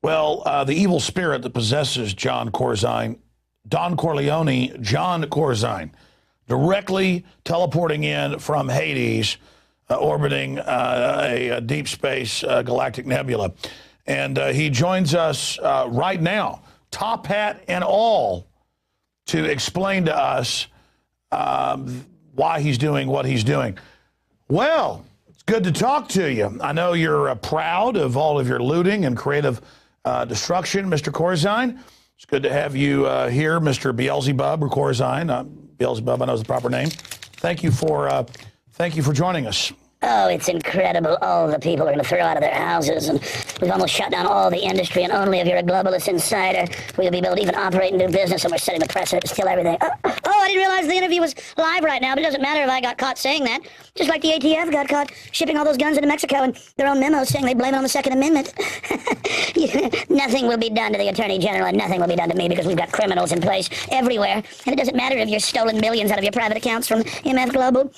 well, the evil spirit that possesses John Corzine, Don Corleone, John Corzine, directly teleporting in from Hades, orbiting a deep space galactic nebula. And he joins us right now, top hat and all, to explain to us why he's doing what he's doing. Well, it's good to talk to you. I know you're proud of all of your looting and creative destruction, Mr. Corzine. It's good to have you here, Mr. Beelzebub or Corzine. Beelzebub, I know is the proper name. Thank you for joining us. Oh, it's incredible. All the people are going to throw out of their houses, and we've almost shut down all the industry, and only if you're a globalist insider will you be able to even operate and do business, and we're setting the precedent to steal everything. Oh, I didn't realize the interview was live right now, but it doesn't matter if I got caught saying that. Just like the ATF got caught shipping all those guns into Mexico and their own memos saying they blame it on the Second Amendment. Nothing will be done to the Attorney General, and nothing will be done to me because we've got criminals in place everywhere, and it doesn't matter if you're stolen millions out of your private accounts from MF Global.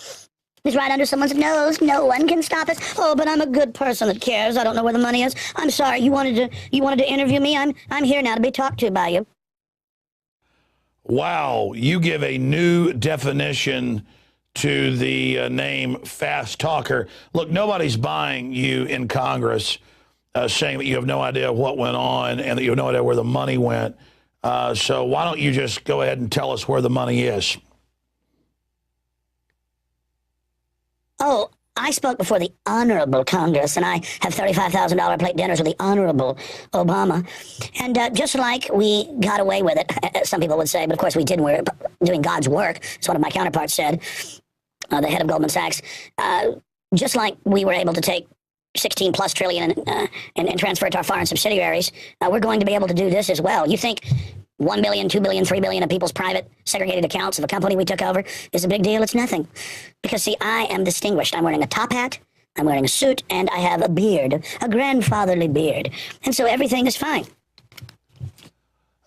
It's right under someone's nose. No one can stop us. Oh, but I'm a good person that cares. I don't know where the money is. I'm sorry. You wanted to interview me. I'm here now to be talked to by you. Wow, you give a new definition to the name fast talker. Look, nobody's buying you in Congress saying that you have no idea what went on and that you have no idea where the money went. So why don't you just go ahead and tell us where the money is? Oh, I spoke before the Honorable Congress, and I have $35,000 plate dinners with the Honorable Obama. And just like we got away with it, some people would say, but of course we didn't. We're doing God's work, as one of my counterparts said, the head of Goldman Sachs. Just like we were able to take 16 plus trillion and transfer it to our foreign subsidiaries, we're going to be able to do this as well. You think 1 billion, 2 billion, 3 billion of people's private segregated accounts of a company we took over is a big deal? It's nothing. Because, see, I am distinguished. I'm wearing a top hat, I'm wearing a suit, and I have a beard, a grandfatherly beard. And so everything is fine.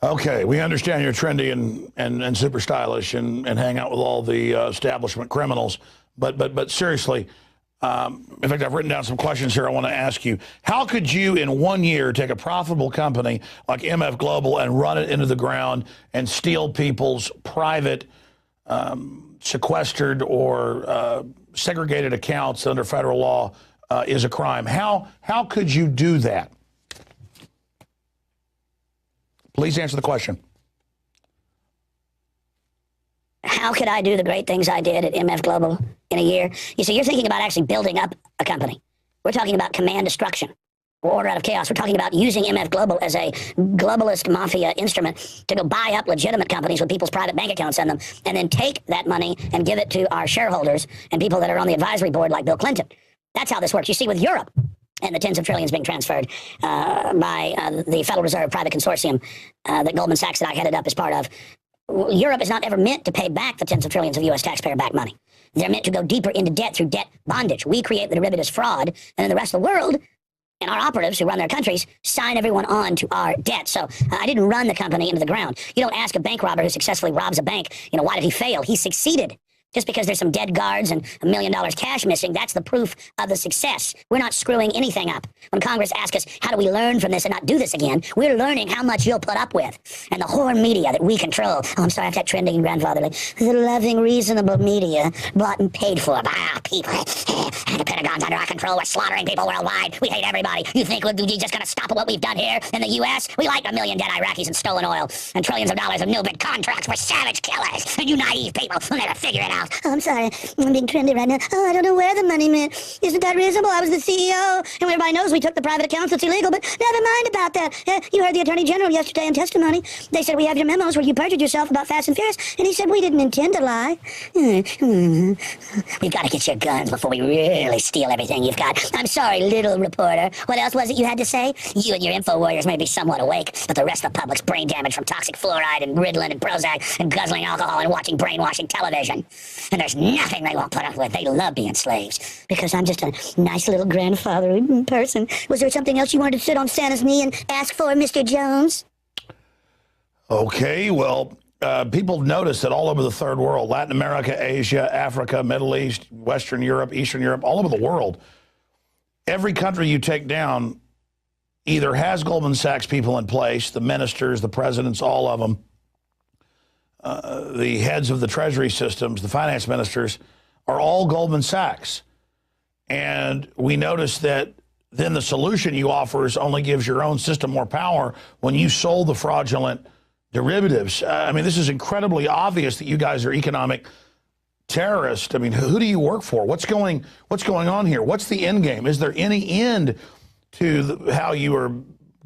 Okay, we understand you're trendy and super stylish and hang out with all the establishment criminals. But seriously, in fact, I've written down some questions here I want to ask you. How could you, in 1 year, take a profitable company like MF Global and run it into the ground and steal people's private, sequestered or segregated accounts under federal law is a crime? How could you do that? Please answer the question. How could I do the great things I did at MF Global in a year? You see, you're thinking about actually building up a company. We're talking about command destruction, order out of chaos. We're talking about using MF Global as a globalist mafia instrument to go buy up legitimate companies with people's private bank accounts in them, and then take that money and give it to our shareholders and people that are on the advisory board like Bill Clinton. That's how this works. You see, with Europe and the tens of trillions being transferred by the Federal Reserve private consortium that Goldman Sachs that I headed up as part of, Europe is not ever meant to pay back the tens of trillions of U.S. taxpayer-backed money. They're meant to go deeper into debt through debt bondage. We create the derivatives fraud, and then the rest of the world and our operatives who run their countries sign everyone on to our debt. So I didn't run the company into the ground. You don't ask a bank robber who successfully robs a bank, why did he fail? He succeeded. Just because there's some dead guards and $1 million cash missing, that's the proof of the success. We're not screwing anything up. When Congress asks us, how do we learn from this and not do this again, we're learning how much you'll put up with. And the whore media that we control, I'm sorry, I've got trending and grandfatherly, the loving, reasonable media bought and paid for by our people. The Pentagon's under our control. We're slaughtering people worldwide. We hate everybody. You think we're just going to stop at what we've done here in the U.S.? We like 1 million dead Iraqis and stolen oil and trillions of dollars of no-bid contracts. We're savage killers. And you naive people will never figure it out. mouth. Oh, I'm sorry. I'm being trendy right now. Oh, I don't know where the money went. Isn't that reasonable? I was the CEO. And everybody knows we took the private accounts. It's illegal, but never mind about that. You heard the Attorney General yesterday in testimony. They said, we have your memos where you perjured yourself about Fast and Furious. And he said, we didn't intend to lie. We've got to get your guns before we really steal everything you've got. I'm sorry, little reporter. What else was it you had to say? You and your info warriors may be somewhat awake, but the rest of the public's brain damage from toxic fluoride and Ritalin and Prozac and guzzling alcohol and watching brainwashing television. And there's nothing they won't put up with. They love being slaves. Because I'm just a nice little grandfather person. Was there something else you wanted to sit on Santa's knee and ask for, Mr. Jones? Okay, well, people notice that all over the third world, Latin America, Asia, Africa, Middle East, Western Europe, Eastern Europe, all over the world, every country you take down either has Goldman Sachs people in place, the ministers, the presidents, all of them, the heads of the treasury systems, the finance ministers, are all Goldman Sachs. And we notice that then the solution you offer is only gives your own system more power when you sold the fraudulent derivatives. I mean, this is incredibly obvious that you guys are economic terrorists. I mean, who do you work for? What's going on here? What's the end game? Is there any end to how you are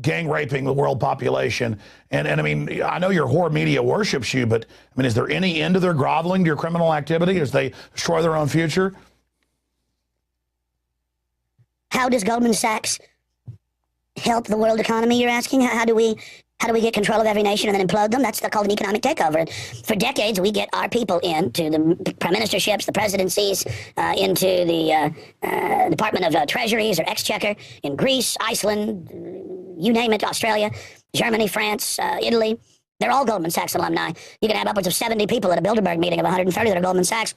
gang raping the world population? And I mean, I know your whore media worships you, but I mean, is there any end to their groveling to your criminal activity as they destroy their own future? How does Goldman Sachs help the world economy, you're asking? How do we get control of every nation and then implode them? That's called an economic takeover. For decades, we get our people into the prime ministerships, the presidencies, into the Department of Treasuries or Exchequer in Greece, Iceland, you name it, Australia, Germany, France, Italy. They're all Goldman Sachs alumni. You can have upwards of 70 people at a Bilderberg meeting of 130 that are Goldman Sachs.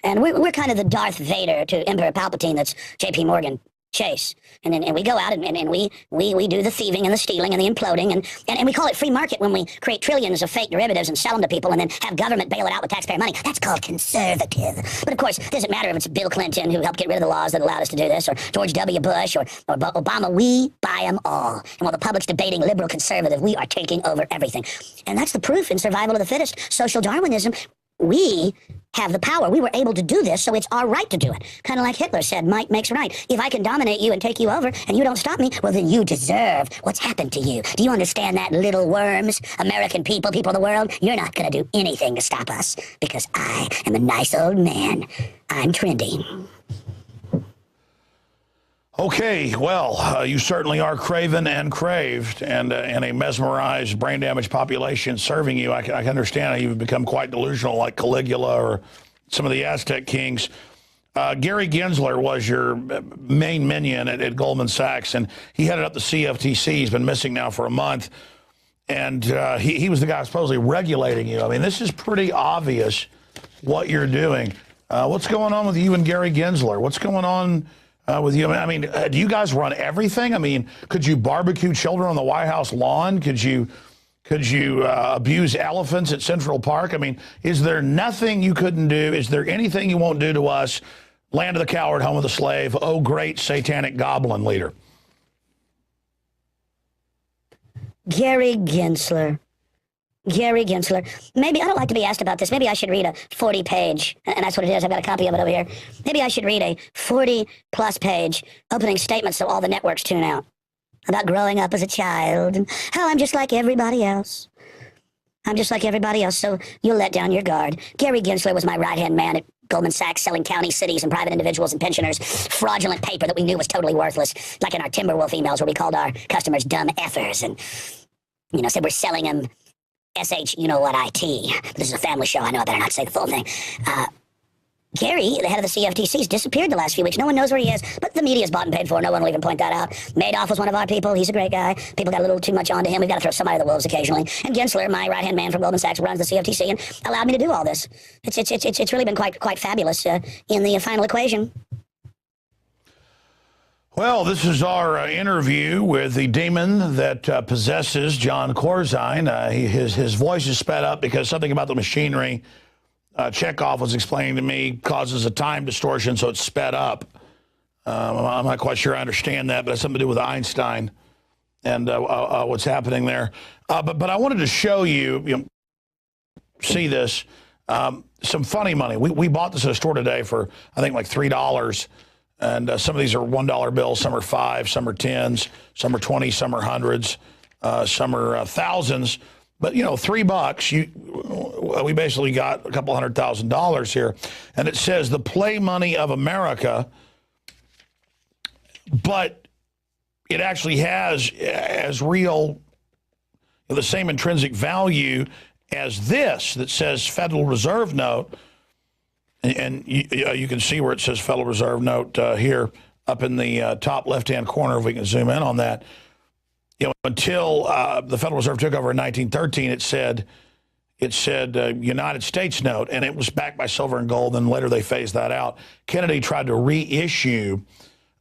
And we're kind of the Darth Vader to Emperor Palpatine that's J.P. Morgan Chase. And we go out and we do the thieving and the stealing and the imploding and we call it free market when we create trillions of fake derivatives and sell them to people and then have government bail it out with taxpayer money. That's called conservative. But of course, it doesn't matter if it's Bill Clinton who helped get rid of the laws that allowed us to do this, or George W. Bush or Obama. We buy them all. And while the public's debating liberal conservative, we are taking over everything. And that's the proof in survival of the fittest, social Darwinism. We have the power. We were able to do this, so it's our right to do it. Kind of like Hitler said, might makes right. If I can dominate you and take you over and you don't stop me, well, then you deserve what's happened to you. Do you understand that, little worms? American people, people of the world, you're not going to do anything to stop us because I am a nice old man. I'm trendy. Okay, well, you certainly are craven and craved, and a mesmerized, brain-damaged population serving you. I can understand how you've become quite delusional, like Caligula or some of the Aztec kings. Gary Gensler was your main minion at Goldman Sachs, and he headed up the CFTC. He's been missing now for a month, and he was the guy supposedly regulating you. I mean, this is pretty obvious what you're doing. What's going on with you and Gary Gensler? What's going on with you? I mean, do you guys run everything? I mean, could you barbecue children on the White House lawn? Could you abuse elephants at Central Park? I mean, is there nothing you couldn't do? Is there anything you won't do to us? Land of the coward, home of the slave. Oh, great satanic goblin leader. Gary Gensler. Gary Gensler. Maybe, I don't like to be asked about this. Maybe I should read a 40-page, and that's what it is. I've got a copy of it over here. Maybe I should read a 40-plus page opening statement so all the networks tune out about growing up as a child and how I'm just like everybody else. I'm just like everybody else, so you'll let down your guard. Gary Gensler was my right-hand man at Goldman Sachs, selling county, cities, and private individuals and pensioners fraudulent paper that we knew was totally worthless, like in our Timberwolf emails where we called our customers dumb effers and, you know, said we're selling them SH-you-know-what-IT. This is a family show. I know I better not say the full thing. Gary, the head of the CFTC, has disappeared the last few weeks. No one knows where he is, but the media's bought and paid for. No one will even point that out. Madoff was one of our people. He's a great guy. People got a little too much onto him. We've got to throw somebody to the wolves occasionally. And Gensler, my right-hand man from Goldman Sachs, runs the CFTC and allowed me to do all this. It's really been quite fabulous in the final equation. Well, this is our interview with the demon that possesses John Corzine. His voice is sped up because something about the machinery Chekhov was explaining to me causes a time distortion, so it's sped up. I'm not quite sure I understand that, but it's something to do with Einstein and what's happening there. But I wanted to show you, see this. some funny money. We bought this at a store today for, I think, like $3. And some of these are $1 bills. Some are 5, some are 10s, some are 20, some are hundreds, some are thousands. But, you know, $3, we basically got a couple $100,000 here. And it says the play money of America, but it actually has as real, the same intrinsic value as this that says Federal Reserve Note. And you can see where it says Federal Reserve Note here up in the top left-hand corner, if we can zoom in on that. You know, until the Federal Reserve took over in 1913, it said United States note, and it was backed by silver and gold. And later they phased that out. Kennedy tried to reissue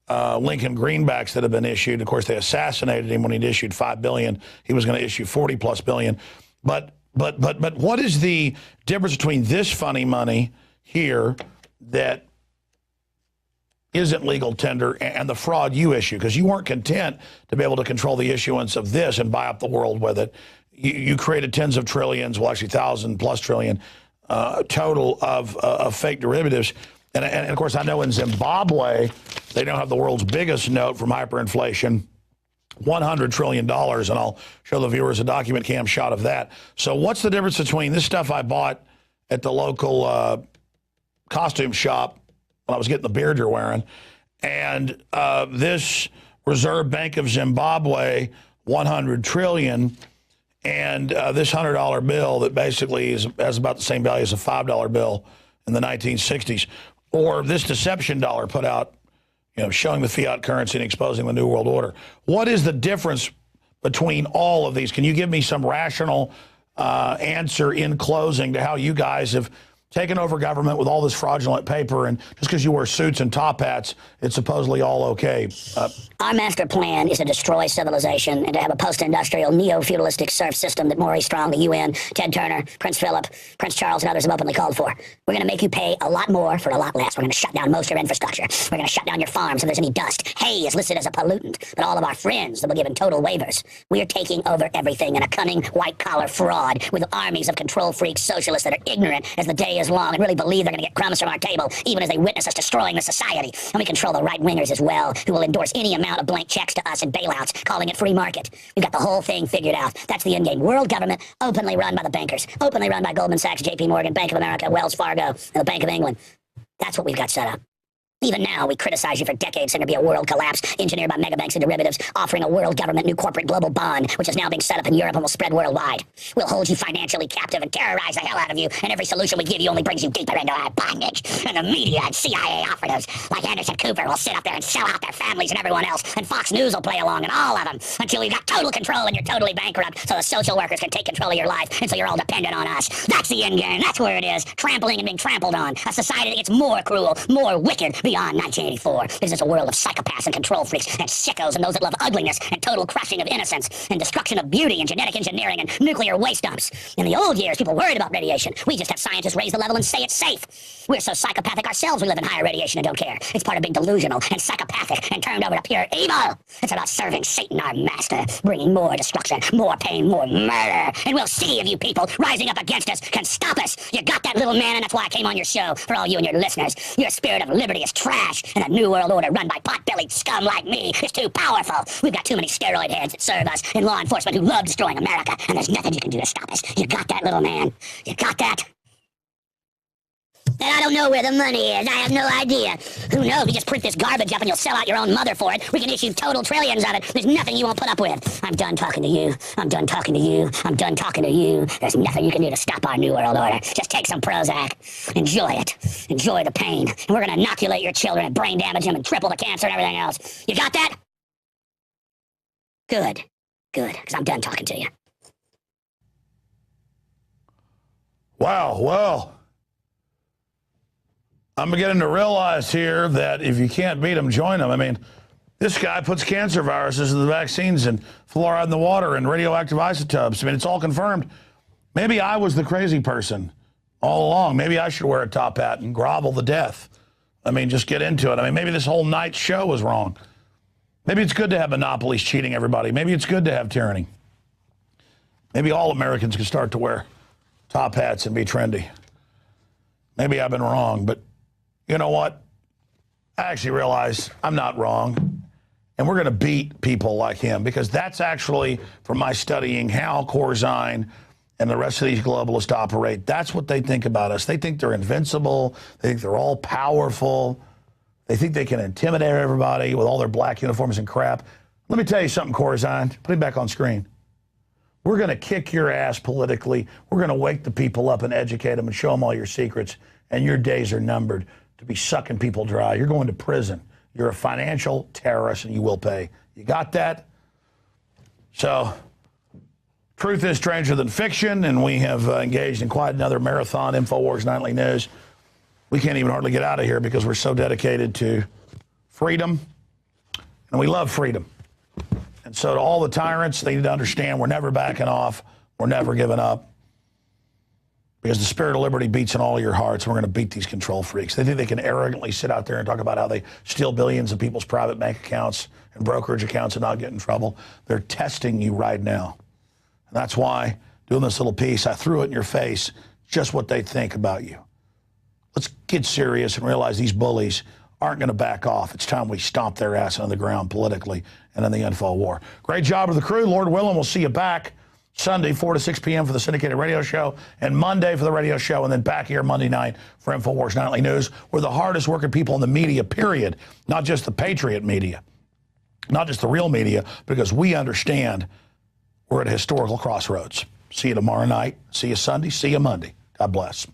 Lincoln greenbacks that had been issued. Of course, they assassinated him when he'd issued $5 billion. He was going to issue $40+ billion. But what is the difference between this funny money here that isn't legal tender and the fraud you issue? Because you weren't content to be able to control the issuance of this and buy up the world with it. You created tens of trillions, well, actually 1,000+ trillion total of fake derivatives. And of course, I know in Zimbabwe, they now have the world's biggest note from hyperinflation, $100 trillion. And I'll show the viewers a document cam shot of that. So what's the difference between this stuff I bought at the local costume shop when I was getting the beard you're wearing, and this Reserve Bank of Zimbabwe, 100 trillion, and this $100 bill that basically has about the same value as a $5 bill in the 1960s, or this deception dollar put out, you know, showing the fiat currency and exposing the New World Order. What is the difference between all of these? Can you give me some rational answer in closing to how you guys have taken over government with all this fraudulent paper, and just because you wear suits and top hats, it's supposedly all okay? Our master plan is to destroy civilization and to have a post-industrial, neo-feudalistic serf system that Maurice Strong, the UN, Ted Turner, Prince Philip, Prince Charles, and others have openly called for. We're going to make you pay a lot more for a lot less. We're going to shut down most of your infrastructure. We're going to shut down your farms if there's any dust. Hay is listed as a pollutant, but all of our friends that were given total waivers. We are taking over everything in a cunning white-collar fraud with armies of control freak socialists that are ignorant as the day is long and really believe they're going to get crumbs from our table, even as they witness us destroying the society. And we control the right-wingers as well, who will endorse any amount of blank checks to us and bailouts, calling it free market. We've got the whole thing figured out. That's the end game. World government, openly run by the bankers, openly run by Goldman Sachs, JP Morgan, Bank of America, Wells Fargo, and the Bank of England. That's what we've got set up. Even now, we criticize you for decades saying there'd be a world collapse engineered by megabanks and derivatives, offering a world government new corporate global bond, which is now being set up in Europe and will spread worldwide. We'll hold you financially captive and terrorize the hell out of you, and every solution we give you only brings you deeper into our bondage. And the media and CIA operatives like Anderson Cooper will sit up there and sell out their families and everyone else, and Fox News will play along, and all of them, until we've got total control and you're totally bankrupt, so the social workers can take control of your life, and so you're all dependent on us. That's the end game. That's where it is. Trampling and being trampled on. A society that gets more cruel, more wicked beyond 1984. This is a world of psychopaths and control freaks and sickos and those that love ugliness and total crushing of innocence and destruction of beauty and genetic engineering and nuclear waste dumps. In the old years, people worried about radiation. We just have scientists raise the level and say it's safe. We're so psychopathic ourselves we live in higher radiation and don't care. It's part of being delusional and psychopathic and turned over to pure evil. It's about serving Satan, our master, bringing more destruction, more pain, more murder. And we'll see if you people rising up against us can stop us. You got that, little man, and that's why I came on your show. For all you and your listeners, your spirit of liberty is trash, and a new world order run by pot-bellied scum like me is too powerful. We've got too many steroid heads that serve us in law enforcement who love destroying America, and there's nothing you can do to stop us. You got that, little man? You got that? And I don't know where the money is. I have no idea. Who knows? We just print this garbage up and you'll sell out your own mother for it. We can issue total trillions of it. There's nothing you won't put up with. I'm done talking to you. I'm done talking to you. I'm done talking to you. There's nothing you can do to stop our New World Order. Just take some Prozac. Enjoy it. Enjoy the pain. And we're going to inoculate your children and brain damage them and triple the cancer and everything else. You got that? Good. Good. Because I'm done talking to you. Wow. Well, I'm beginning to realize here that if you can't beat them, join them. I mean, this guy puts cancer viruses in the vaccines and fluoride in the water and radioactive isotopes. I mean, it's all confirmed. Maybe I was the crazy person all along. Maybe I should wear a top hat and grovel to death. I mean, just get into it. I mean, maybe this whole night show was wrong. Maybe it's good to have monopolies cheating everybody. Maybe it's good to have tyranny. Maybe all Americans can start to wear top hats and be trendy. Maybe I've been wrong, but you know what? I actually realize I'm not wrong. And we're going to beat people like him, because that's actually, from my studying how Corzine and the rest of these globalists operate, that's what they think about us. They think they're invincible. They think they're all powerful. They think they can intimidate everybody with all their black uniforms and crap. Let me tell you something, Corzine. Put him back on screen. We're going to kick your ass politically. We're going to wake the people up and educate them and show them all your secrets. And your days are numbered to be sucking people dry. You're going to prison. You're a financial terrorist, and you will pay. You got that? So, truth is stranger than fiction, and we have engaged in quite another marathon Infowars Nightly News. We can't even hardly get out of here because we're so dedicated to freedom, and we love freedom. And so to all the tyrants, they need to understand we're never backing off. We're never giving up. Because the spirit of liberty beats in all of your hearts. We're going to beat these control freaks. They think they can arrogantly sit out there and talk about how they steal billions of people's private bank accounts and brokerage accounts and not get in trouble. They're testing you right now. And that's why, doing this little piece, I threw it in your face, just what they think about you. Let's get serious and realize these bullies aren't going to back off. It's time we stomp their ass on the ground politically and in the info war. Great job of the crew. Lord willing, we'll see you back Sunday, 4 to 6 p.m. for the syndicated radio show, and Monday for the radio show, and then back here Monday night for Infowars Nightly News. We're the hardest working people in the media, period. Not just the patriot media, not just the real media, because we understand we're at a historical crossroads. See you tomorrow night. See you Sunday. See you Monday. God bless.